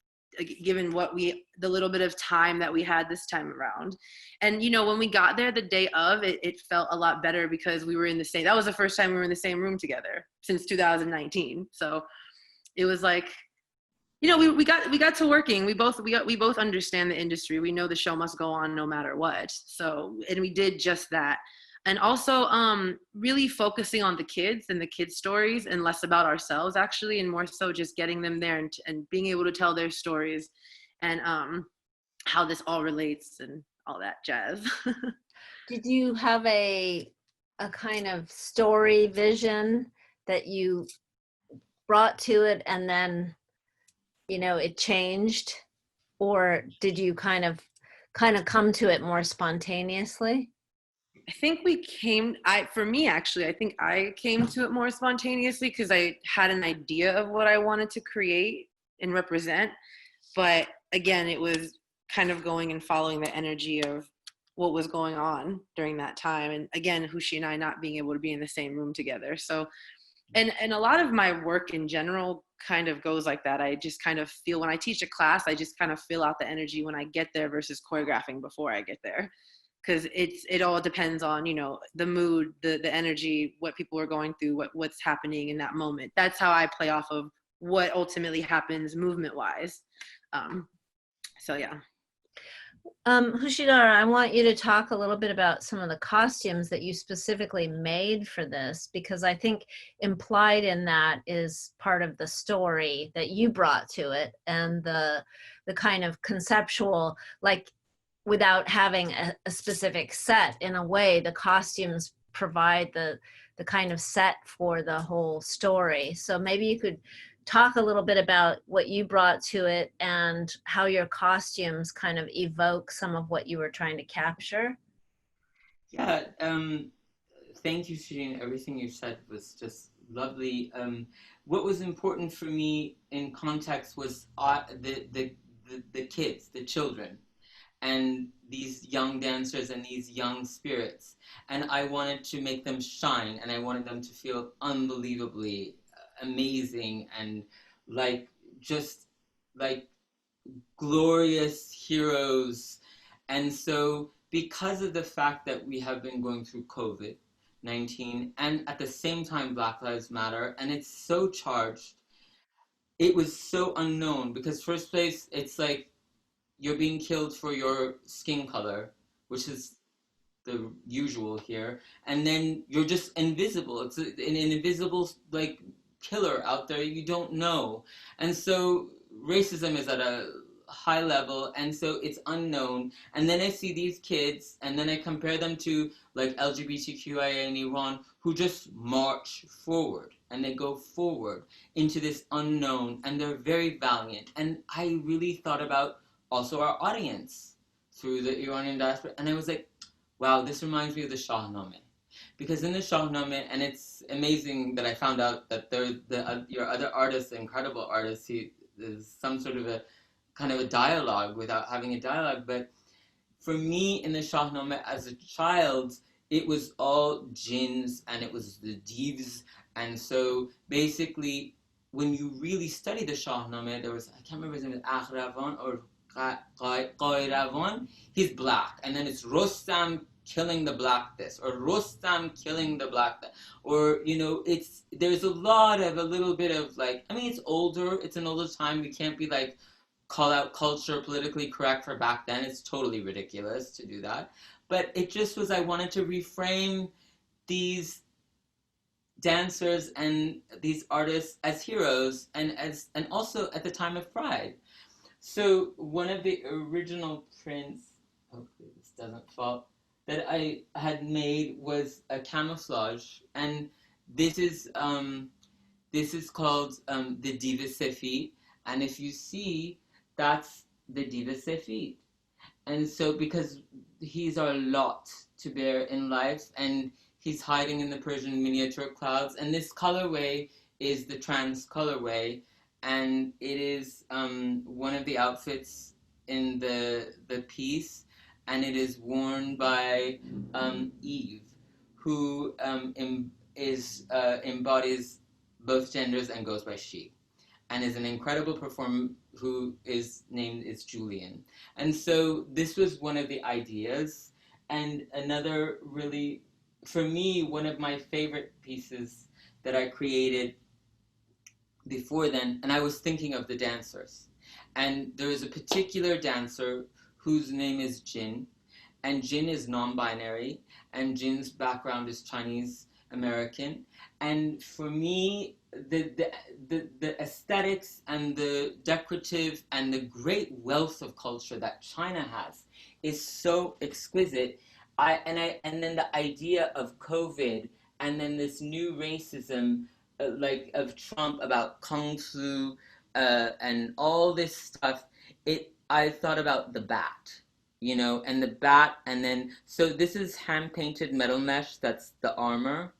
given the little bit of time that we had this time around. And you know, when we got there the day of, it felt a lot better, because we were that was the first time we were in the same room together since 2019. So it was like, you know, we got to working. We both understand the industry. We know the show must go on no matter what. So, and we did just that. And also really focusing on the kids and the kids' stories, and less about ourselves actually, and more so just getting them there and being able to tell their stories, and how this all relates and all that jazz. Did you have a kind of story vision that you brought to it and then, you know, it changed? Or did you kind of come to it more spontaneously? I think for me, actually, I think I came to it more spontaneously because I had an idea of what I wanted to create and represent. But again, it was kind of going and following the energy of what was going on during that time. And again, Hushi and I not being able to be in the same room together. So, and a lot of my work in general kind of goes like that. I just kind of feel when I teach a class, I just kind of feel out the energy when I get there versus choreographing before I get there. Because it all depends on, you know, the mood, the energy, what people are going through, what's happening in that moment. That's how I play off of what ultimately happens movement wise. So yeah. Hushidar, I want you to talk a little bit about some of the costumes that you specifically made for this, because I think implied in that is part of the story that you brought to it, and the kind of conceptual, like, without having a specific set, in a way, the costumes provide the kind of set for the whole story. So maybe you could talk a little bit about what you brought to it and how your costumes kind of evoke some of what you were trying to capture. Yeah, thank you, Shireen. Everything you said was just lovely. What was important for me in context was the kids, the children, and these young dancers and these young spirits. And I wanted to make them shine, and I wanted them to feel unbelievably amazing and like just like glorious heroes. And so, because of the fact that we have been going through COVID-19 and at the same time Black Lives Matter, and it's so charged, it was so unknown because, first place, it's like you're being killed for your skin color, which is the usual here, and then you're just invisible. It's an invisible like killer out there you don't know, and so racism is at a high level, and so it's unknown. And then I see these kids, and then I compare them to like LGBTQIA in Iran, who just march forward and they go forward into this unknown, and they're very valiant. And I really thought about also our audience through the Iranian diaspora, and I was like, wow, this reminds me of the Shahnameh. Because in the Shahnameh, and it's amazing that I found out that your other artists, incredible artists, there's some sort of a kind of a dialogue without having a dialogue. But for me, in the Shahnameh as a child, it was all jinns and it was the divs. And so basically, when you really study the Shahnameh, there was, I can't remember his name, Akhravan or Qairavan, he's black. And then it's Rostam killing the black this, or Rostam killing the black that, or, you know, there's a little bit of like, I mean, it's an older time, we can't be like, call out culture politically correct for back then. It's totally ridiculous to do that. But it just was, I wanted to reframe these dancers and these artists as heroes, and also at the time of Pride. So one of the original prints, hopefully this doesn't fall, that I had made was a camouflage, and this is called the Diva Sefit, and if you see, that's the Diva Sefit. And so, because he's our lot to bear in life, and he's hiding in the Persian miniature clouds, and this colorway is the trans colorway, and it is one of the outfits in the piece, and it is worn by Eve, who embodies both genders and goes by she, and is an incredible performer who is named is Julian. And so this was one of the ideas, and another really, for me, one of my favorite pieces that I created before then, and I was thinking of the dancers. And there is a particular dancer whose name is Jinn, and Jinn is non-binary, and Jinn's background is Chinese American. And for me, the aesthetics and the decorative and the great wealth of culture that China has is so exquisite. And then the idea of COVID, and then this new racism of Trump about kung fu and all this stuff, I thought about the bat, and the bat, and then so this is hand painted metal mesh. That's the armor,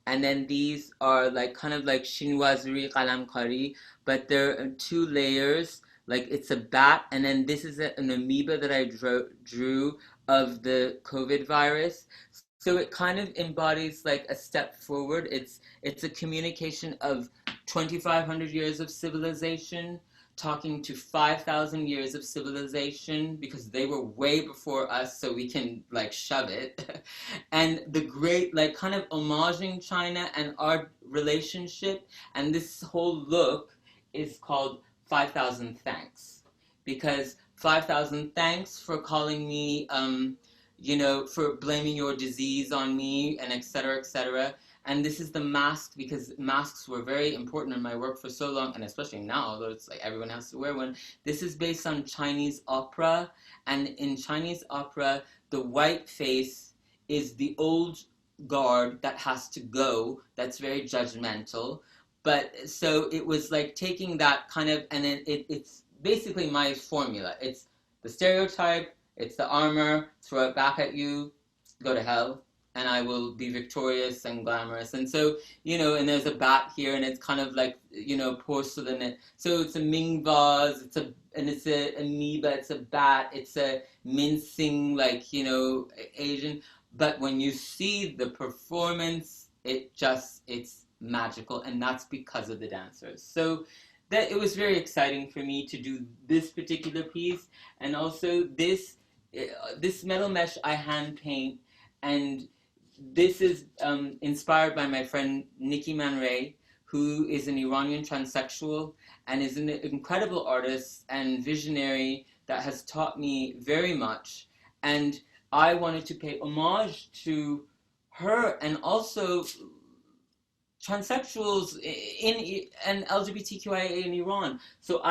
and then these are like kind of like chinoiserie kalamkari, but there are two layers. Like it's a bat, and then this is an amoeba that I drew of the COVID virus. So it kind of embodies like a step forward. It's a communication of 2,500 years of civilization talking to 5,000 years of civilization, because they were way before us, so we can like shove it. And the great like kind of homaging China and our relationship, and this whole look is called 5,000 thanks, because 5,000 thanks for calling me for blaming your disease on me, and et cetera, et cetera. And this is the mask, because masks were very important in my work for so long, and especially now, although it's like everyone has to wear one. This is based on Chinese opera, and in Chinese opera, the white face is the old guard that has to go, that's very judgmental. But so it was like taking that kind of, and then it's basically my formula. It's the stereotype, it's the armor, throw it back at you, go to hell, and I will be victorious and glamorous. And so, and there's a bat here, and it's kind of like, porcelain. So it's a Ming vase, it's a amoeba, it's a bat, it's a mincing, like, Asian. But when you see the performance, it's magical, and that's because of the dancers. So that it was very exciting for me to do this particular piece, and also this metal mesh I hand paint, and this is inspired by my friend Nikki Man Ray, who is an Iranian transsexual and is an incredible artist and visionary that has taught me very much. And I wanted to pay homage to her, and also transsexuals and LGBTQIA in Iran. So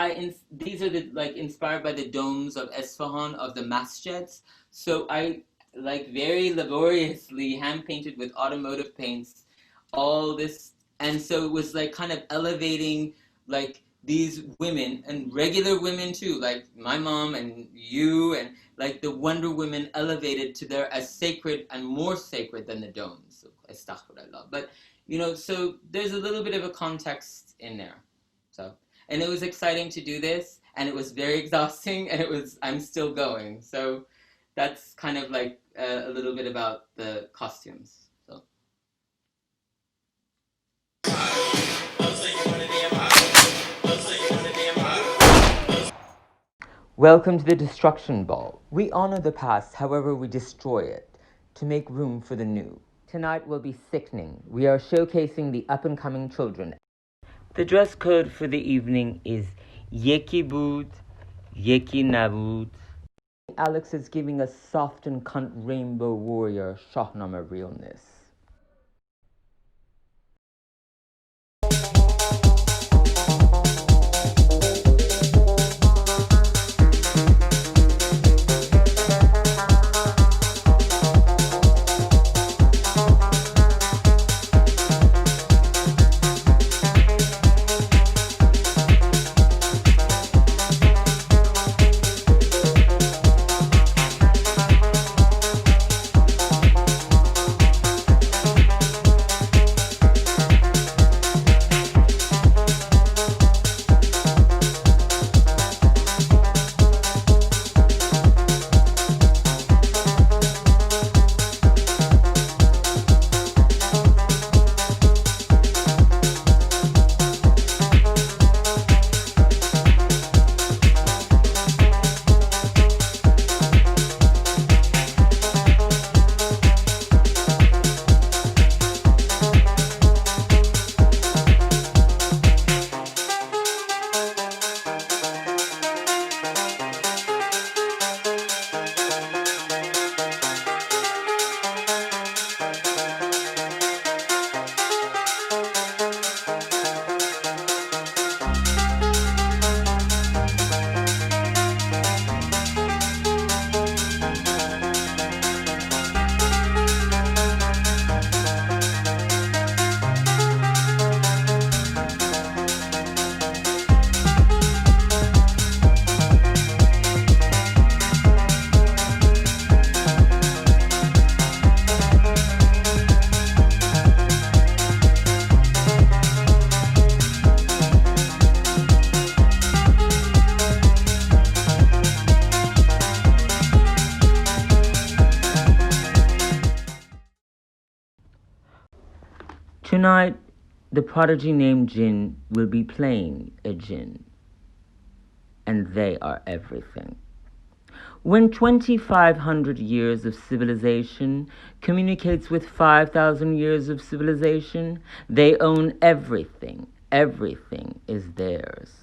these are inspired by the domes of Esfahan, of the masjids. So I very laboriously hand painted with automotive paints all this, and so it was like kind of elevating like these women, and regular women too, like my mom and you, and like the Wonder Women elevated to their as sacred and more sacred than the domes. Astaghfirullah. But so there's a little bit of a context in there. So, and it was exciting to do this, and it was very exhausting, and I'm still going. So that's kind of like a little bit about the costumes. So. Welcome to the Destruction Ball. We honor the past, however we destroy it, to make room for the new. Tonight will be sickening. We are showcasing the up-and-coming children. The dress code for the evening is Yeki Boot, Yeki Nabut. Alex is giving us soft and cunt rainbow warrior Shahnameh realness. Tonight, the prodigy named Jinn will be playing a Jinn, and they are everything. When 2,500 years of civilization communicates with 5,000 years of civilization, they own everything. Everything is theirs.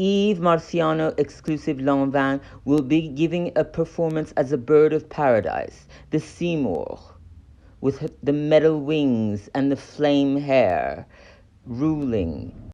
Yves Marciano exclusive Lanvin will be giving a performance as a bird of paradise, the Seymour, with the metal wings and the flame hair, ruling.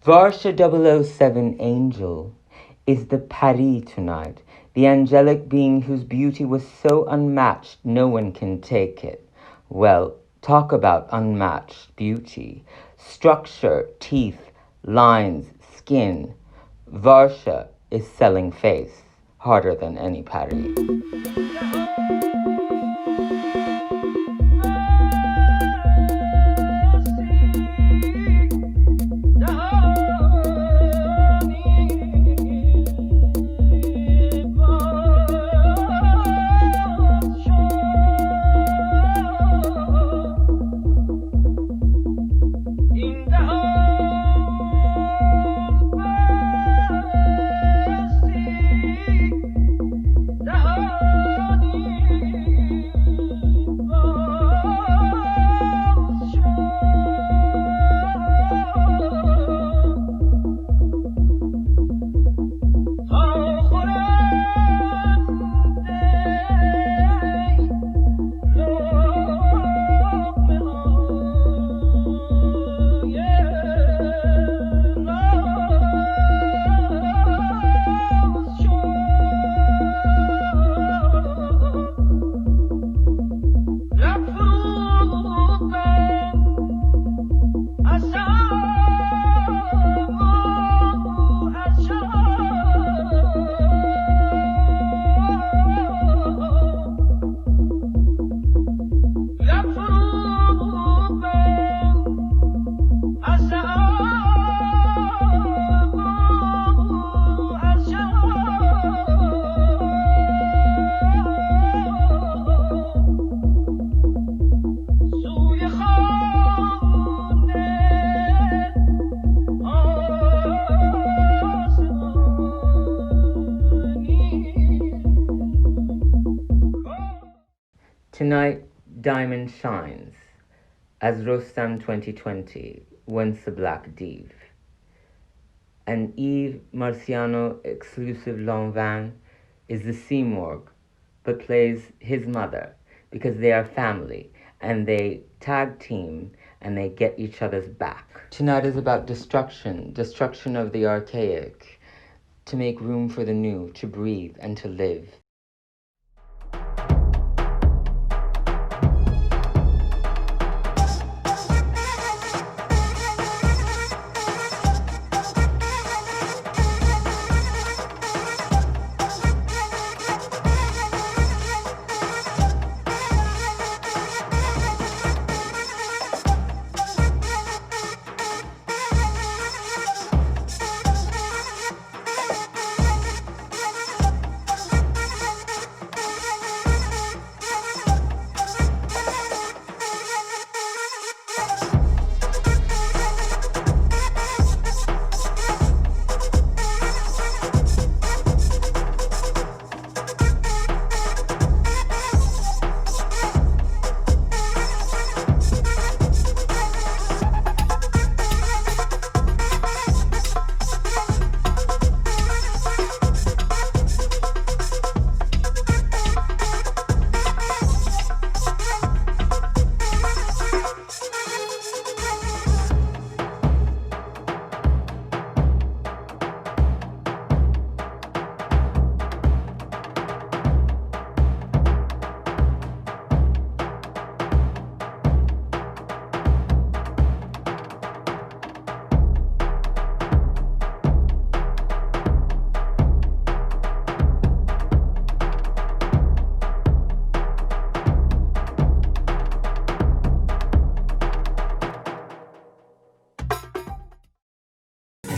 Varsha 007 Angel is the Pari tonight, the angelic being whose beauty was so unmatched no one can take it. Well, talk about unmatched beauty. Structure, teeth, lines, skin. Varsha is selling face harder than any Pari. Tonight, diamond shines, as Rostam 2020, once a black div. And Yves Marciano exclusive Lanvin is the Simorg, but plays his mother, because they are family, and they tag team, and they get each other's back. Tonight is about destruction of the archaic, to make room for the new, to breathe and to live.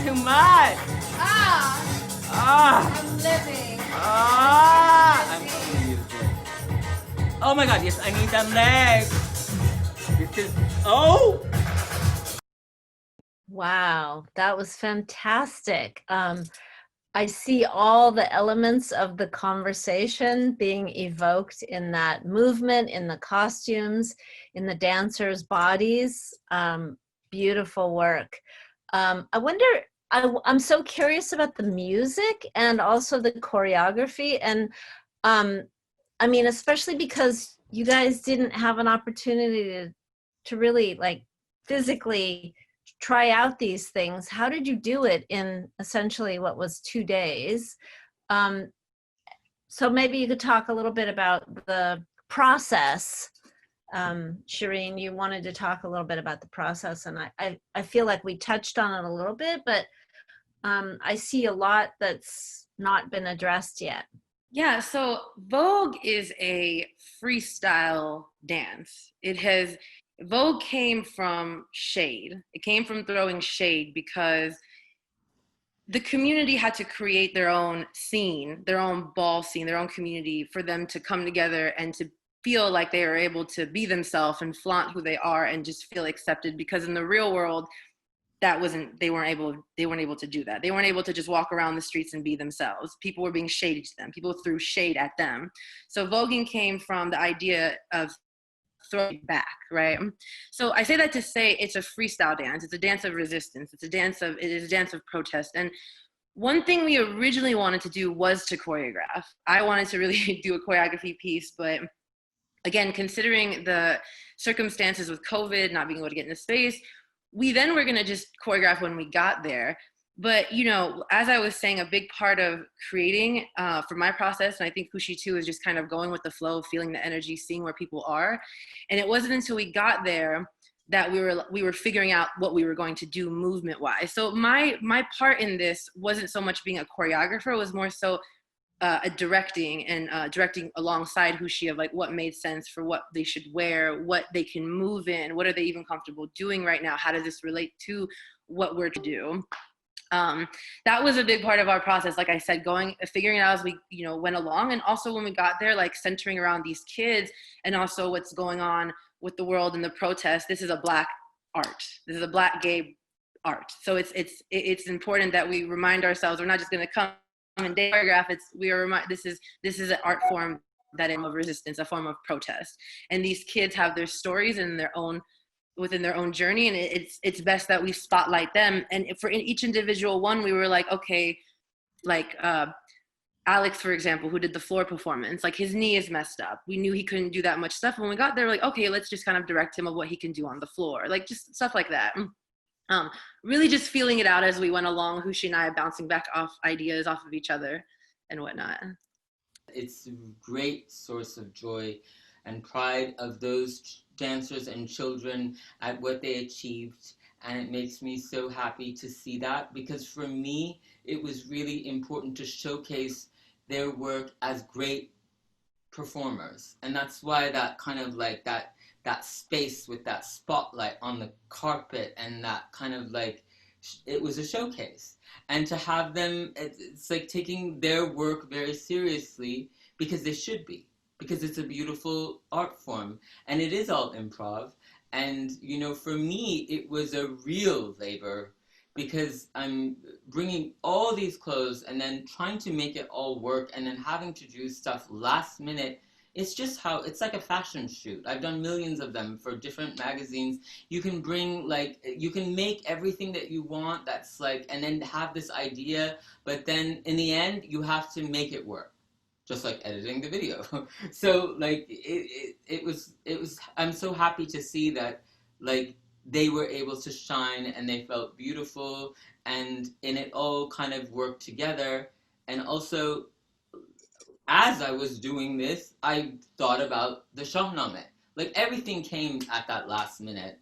Too much. I'm living. I'm amazing. Oh my god, yes, I need them legs. This is, oh! Wow, that was fantastic. I see all the elements of the conversation being evoked in that movement, in the costumes, in the dancers' bodies. Beautiful work. I wonder, I'm so curious about the music and also the choreography. And I mean, especially because you guys didn't have an opportunity to really like physically try out these things. How did you do it in essentially what was 2 days? So maybe you could talk a little bit about the process Shireen, you wanted to talk a little bit about the process, and I feel like we touched on it a little bit, but I see a lot that's not been addressed yet. Yeah, so Vogue is a freestyle dance. Vogue came from shade. It came from throwing shade because the community had to create their own scene, their own ball scene, their own community for them to come together and to feel like they are able to be themselves and flaunt who they are and just feel accepted, because in the real world they weren't able to do that. They weren't able to just walk around the streets and be themselves. People were being shady to them. People threw shade at them. So voguing came from the idea of throwing back, right? So I say that to say it's a freestyle dance. It's a dance of resistance. It is a dance of protest. And one thing we originally wanted to do was to choreograph. I wanted to really do a choreography piece, but again, considering the circumstances with COVID, not being able to get into space, we then were going to just choreograph when we got there. But, you know, as I was saying, a big part of creating for my process, and I think Hushi too, is just kind of going with the flow, feeling the energy, seeing where people are. And it wasn't until we got there that we were figuring out what we were going to do movement wise. So my part in this wasn't so much being a choreographer, it was more so directing alongside Hushi of like what made sense for what they should wear, what they can move in, what are they even comfortable doing right now, how does this relate to what we're to do. That was a big part of our process, like I said, figuring it out as we went along, and also when we got there, like centering around these kids and also what's going on with the world and the protest. This is a Black art, this is a Black gay art, so it's important that we remind ourselves we're not just going to come and choreograph. This is an art form that is of resistance, a form of protest, and these kids have their stories and within their own journey, and it's best that we spotlight them. And for each individual one, we were like, okay, like Alex, for example, who did the floor performance, like his knee is messed up. We knew he couldn't do that much stuff. When we got there, we're like, okay, let's just kind of direct him of what he can do on the floor, like just stuff like that. Really just feeling it out as we went along, Hushi and I bouncing back off ideas off of each other and whatnot. It's a great source of joy and pride of those dancers and children at what they achieved. And it makes me so happy to see that, because for me, it was really important to showcase their work as great performers. And that's why that kind of like that space with that spotlight on the carpet and that kind of like, it was a showcase. And to have them, it's like taking their work very seriously, because they should be, because it's a beautiful art form and it is all improv. And, for me, it was a real labor, because I'm bringing all these clothes and then trying to make it all work and then having to do stuff last minute. It's like a fashion shoot. I've done millions of them for different magazines. You can you can make everything that you want, that's like, and then have this idea, but then in the end, you have to make it work. Just like editing the video. So like it was, I'm so happy to see that like they were able to shine and they felt beautiful, and it all kind of worked together. And also, as I was doing this, I thought about the Shahnameh. Like everything came at that last minute,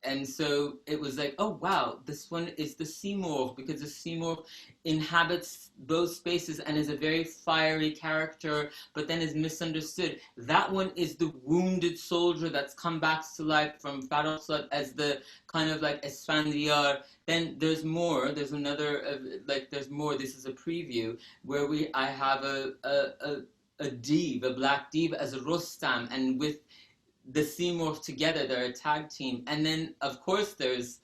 And so it was like, oh wow, this one is the Seymour, because the Seymour inhabits both spaces and is a very fiery character, but then is misunderstood. That one is the wounded soldier that's come back to life from Farrokhzad as the kind of like Esfandiyār. Then there's more. There's another there's more. This is a preview where I have a div, a Black div as a Rostam, and with the Seymour together, they're a tag team. And then, of course, there's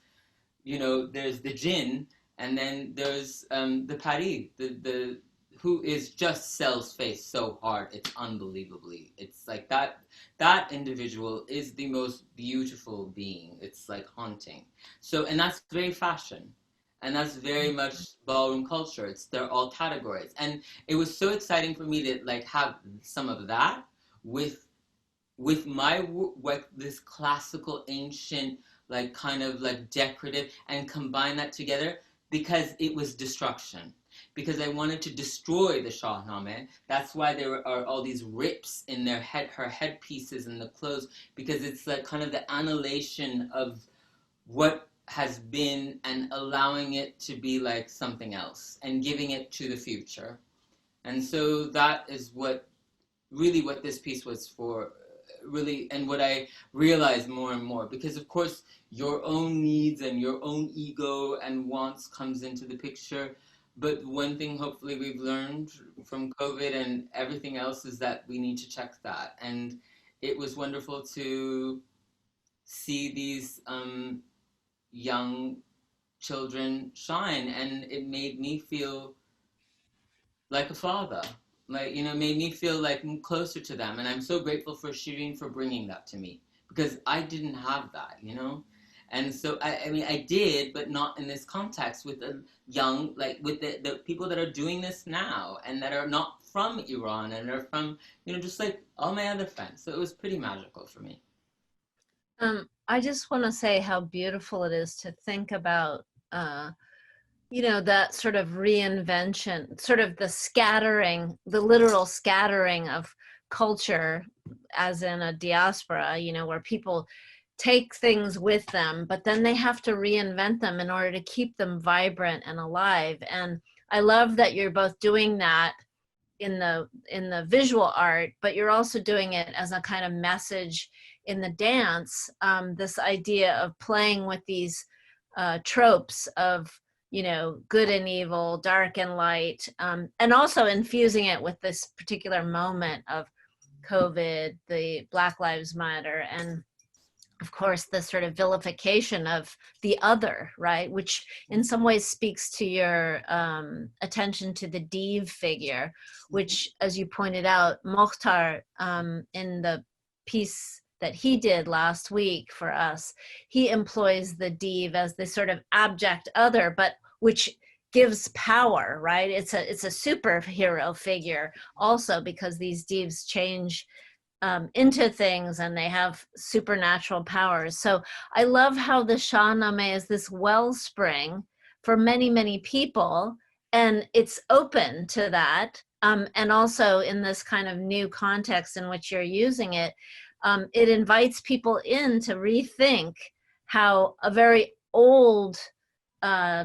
the Jinn, and then there's the Pari, the who is just sells face so hard, it's unbelievably. It's like that individual is the most beautiful being. It's like haunting. So, and that's very fashion, and that's very much ballroom culture. They're all categories, and it was so exciting for me to like have some of that with my this classical, ancient, like kind of like decorative, and combine that together, because it was destruction. because I wanted to destroy the Shahnameh. That's why there are all these rips in her headpieces and the clothes, because it's like kind of the annihilation of what has been and allowing it to be like something else and giving it to the future. And so that is what this piece was for, really, and what I realized more and more, because of course your own needs and your own ego and wants comes into the picture. But one thing hopefully we've learned from COVID and everything else is that we need to check that. And it was wonderful to see these young children shine, and it made me feel like a father, like, you know, made me feel like closer to them. And I'm so grateful for Shireen for bringing that to me, because I didn't have that, you know. And so I mean I did, but not in this context with the young, like with the people that are doing this now and that are not from Iran and are from, you know, just like all my other friends. So it was pretty magical for me. I just want to say how beautiful it is to think about, you know, that sort of reinvention, sort of the scattering, the literal scattering of culture, as in a diaspora, you know, where people take things with them, but then they have to reinvent them in order to keep them vibrant and alive. And I love that you're both doing that in the visual art, but you're also doing it as a kind of message in the dance, this idea of playing with these tropes of, you know, good and evil, dark and light, and also infusing it with this particular moment of COVID, the Black Lives Matter, and of course the sort of vilification of the other, right? Which in some ways speaks to your attention to the div figure, which, as you pointed out, Mokhtar, in the piece that he did last week for us, he employs the div as this sort of abject other, but which gives power, right? It's a superhero figure also, because these divs change into things and they have supernatural powers. So I love how the Shahnameh is this wellspring for many, many people, and it's open to that. And also in this kind of new context in which you're using it, it invites people in to rethink how a very old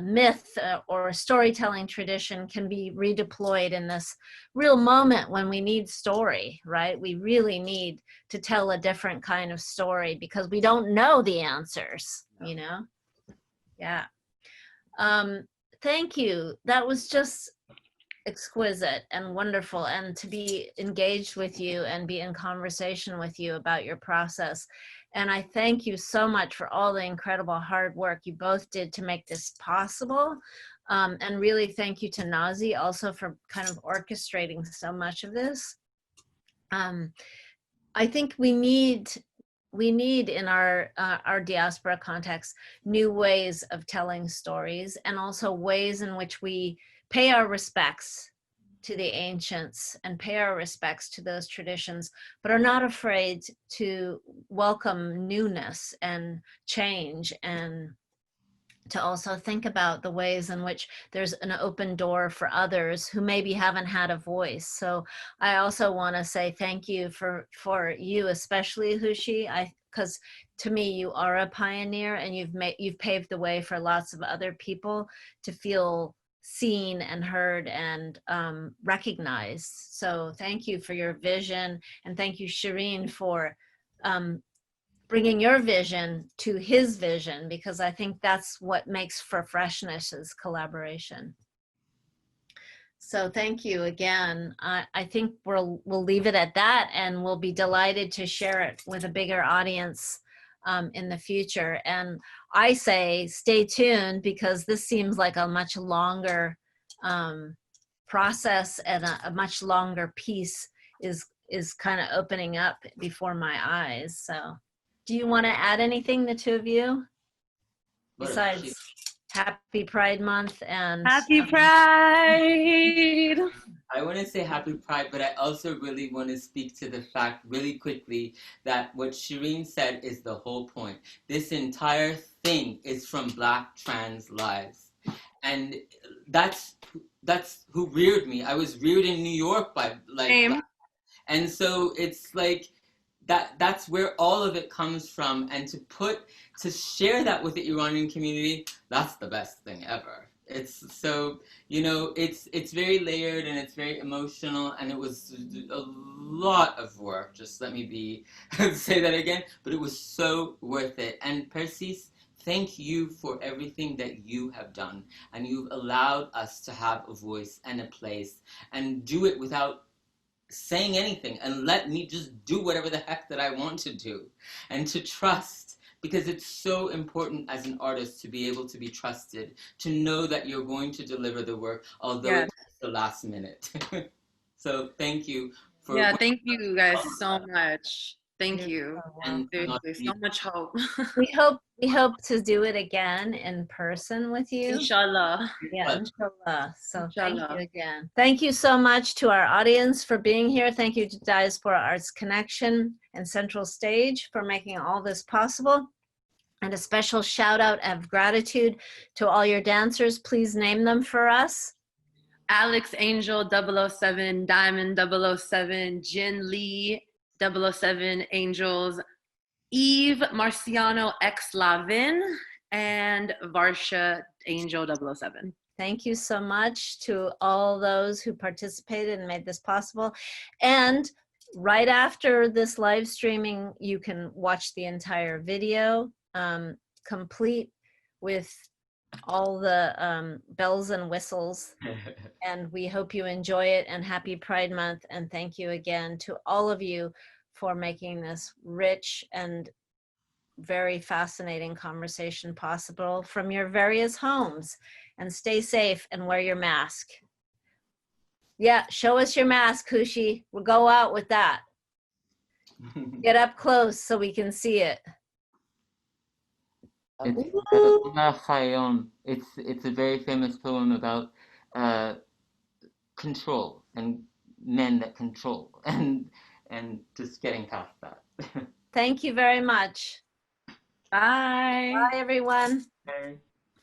myth or storytelling tradition can be redeployed in this real moment when we need story, right? We really need to tell a different kind of story because we don't know the answers, you know? Yeah. Thank you. That was just exquisite and wonderful, and to be engaged with you and be in conversation with you about your process. And I thank you so much for all the incredible hard work you both did to make this possible. And really thank you to Nazi also for kind of orchestrating so much of this. I think we need in our diaspora context new ways of telling stories, and also ways in which we pay our respects to the ancients and pay our respects to those traditions, but are not afraid to welcome newness and change, and to also think about the ways in which there's an open door for others who maybe haven't had a voice. So I also want to say thank you for you, especially Hushi, because to me you are a pioneer, and you've paved the way for lots of other people to feel seen and heard and recognized. So thank you for your vision, and thank you, Shireen, for bringing your vision to his vision, because I think that's what makes for freshness is collaboration. So thank you again. I think we'll leave it at that, and we'll be delighted to share it with a bigger audience in the future. And I say stay tuned, because this seems like a much longer process, and a much longer piece is kind of opening up before my eyes. So do you want to add anything, the two of you, besides Happy Pride Month? And Happy Pride! I want to say Happy Pride, but I also really want to speak to the fact really quickly that what Shireen said is the whole point. This entire thing is from Black trans lives. and that's who reared me. I was reared in New York by like, Same. and so it's like that's where all of it comes from, and to share that with the Iranian community, that's the best thing ever. It's so, it's very layered and it's very emotional, and it was a lot of work. Just let me say that again, but it was so worth it. And Persis, thank you for everything that you have done, and you've allowed us to have a voice and a place and do it without saying anything, and let me just do whatever the heck that I want to do, and to trust, because it's so important as an artist to be able to be trusted, to know that you're going to deliver the work, although it's the last minute. So thank you for Thank you guys so much. Thank you. and Seriously, so much hope. We hope to do it again in person with you. Inshallah. Yeah, inshallah. So thank you Inshallah. again. Thank you so much to our audience for being here. Thank you to Diaspora Arts Connection and Central Stage for making all this possible. And a special shout out of gratitude to all your dancers. Please name them for us. Alex Angel 007, Diamond 007, Jin Lee 007, Angels, Eve Marciano X Lavin, and Varsha Angel 007. Thank you so much to all those who participated and made this possible. And right after this live streaming, you can watch the entire video, complete with all the bells and whistles. And we hope you enjoy it, and happy Pride Month. And thank you again to all of you for making this rich and very fascinating conversation possible from your various homes. And stay safe and wear your mask. Yeah, show us your mask, Hushi. We'll go out with that. Get up close so we can see it. It's a very famous poem about control and men that control, and just getting past that. Thank you very much. Bye. Bye, everyone. Okay.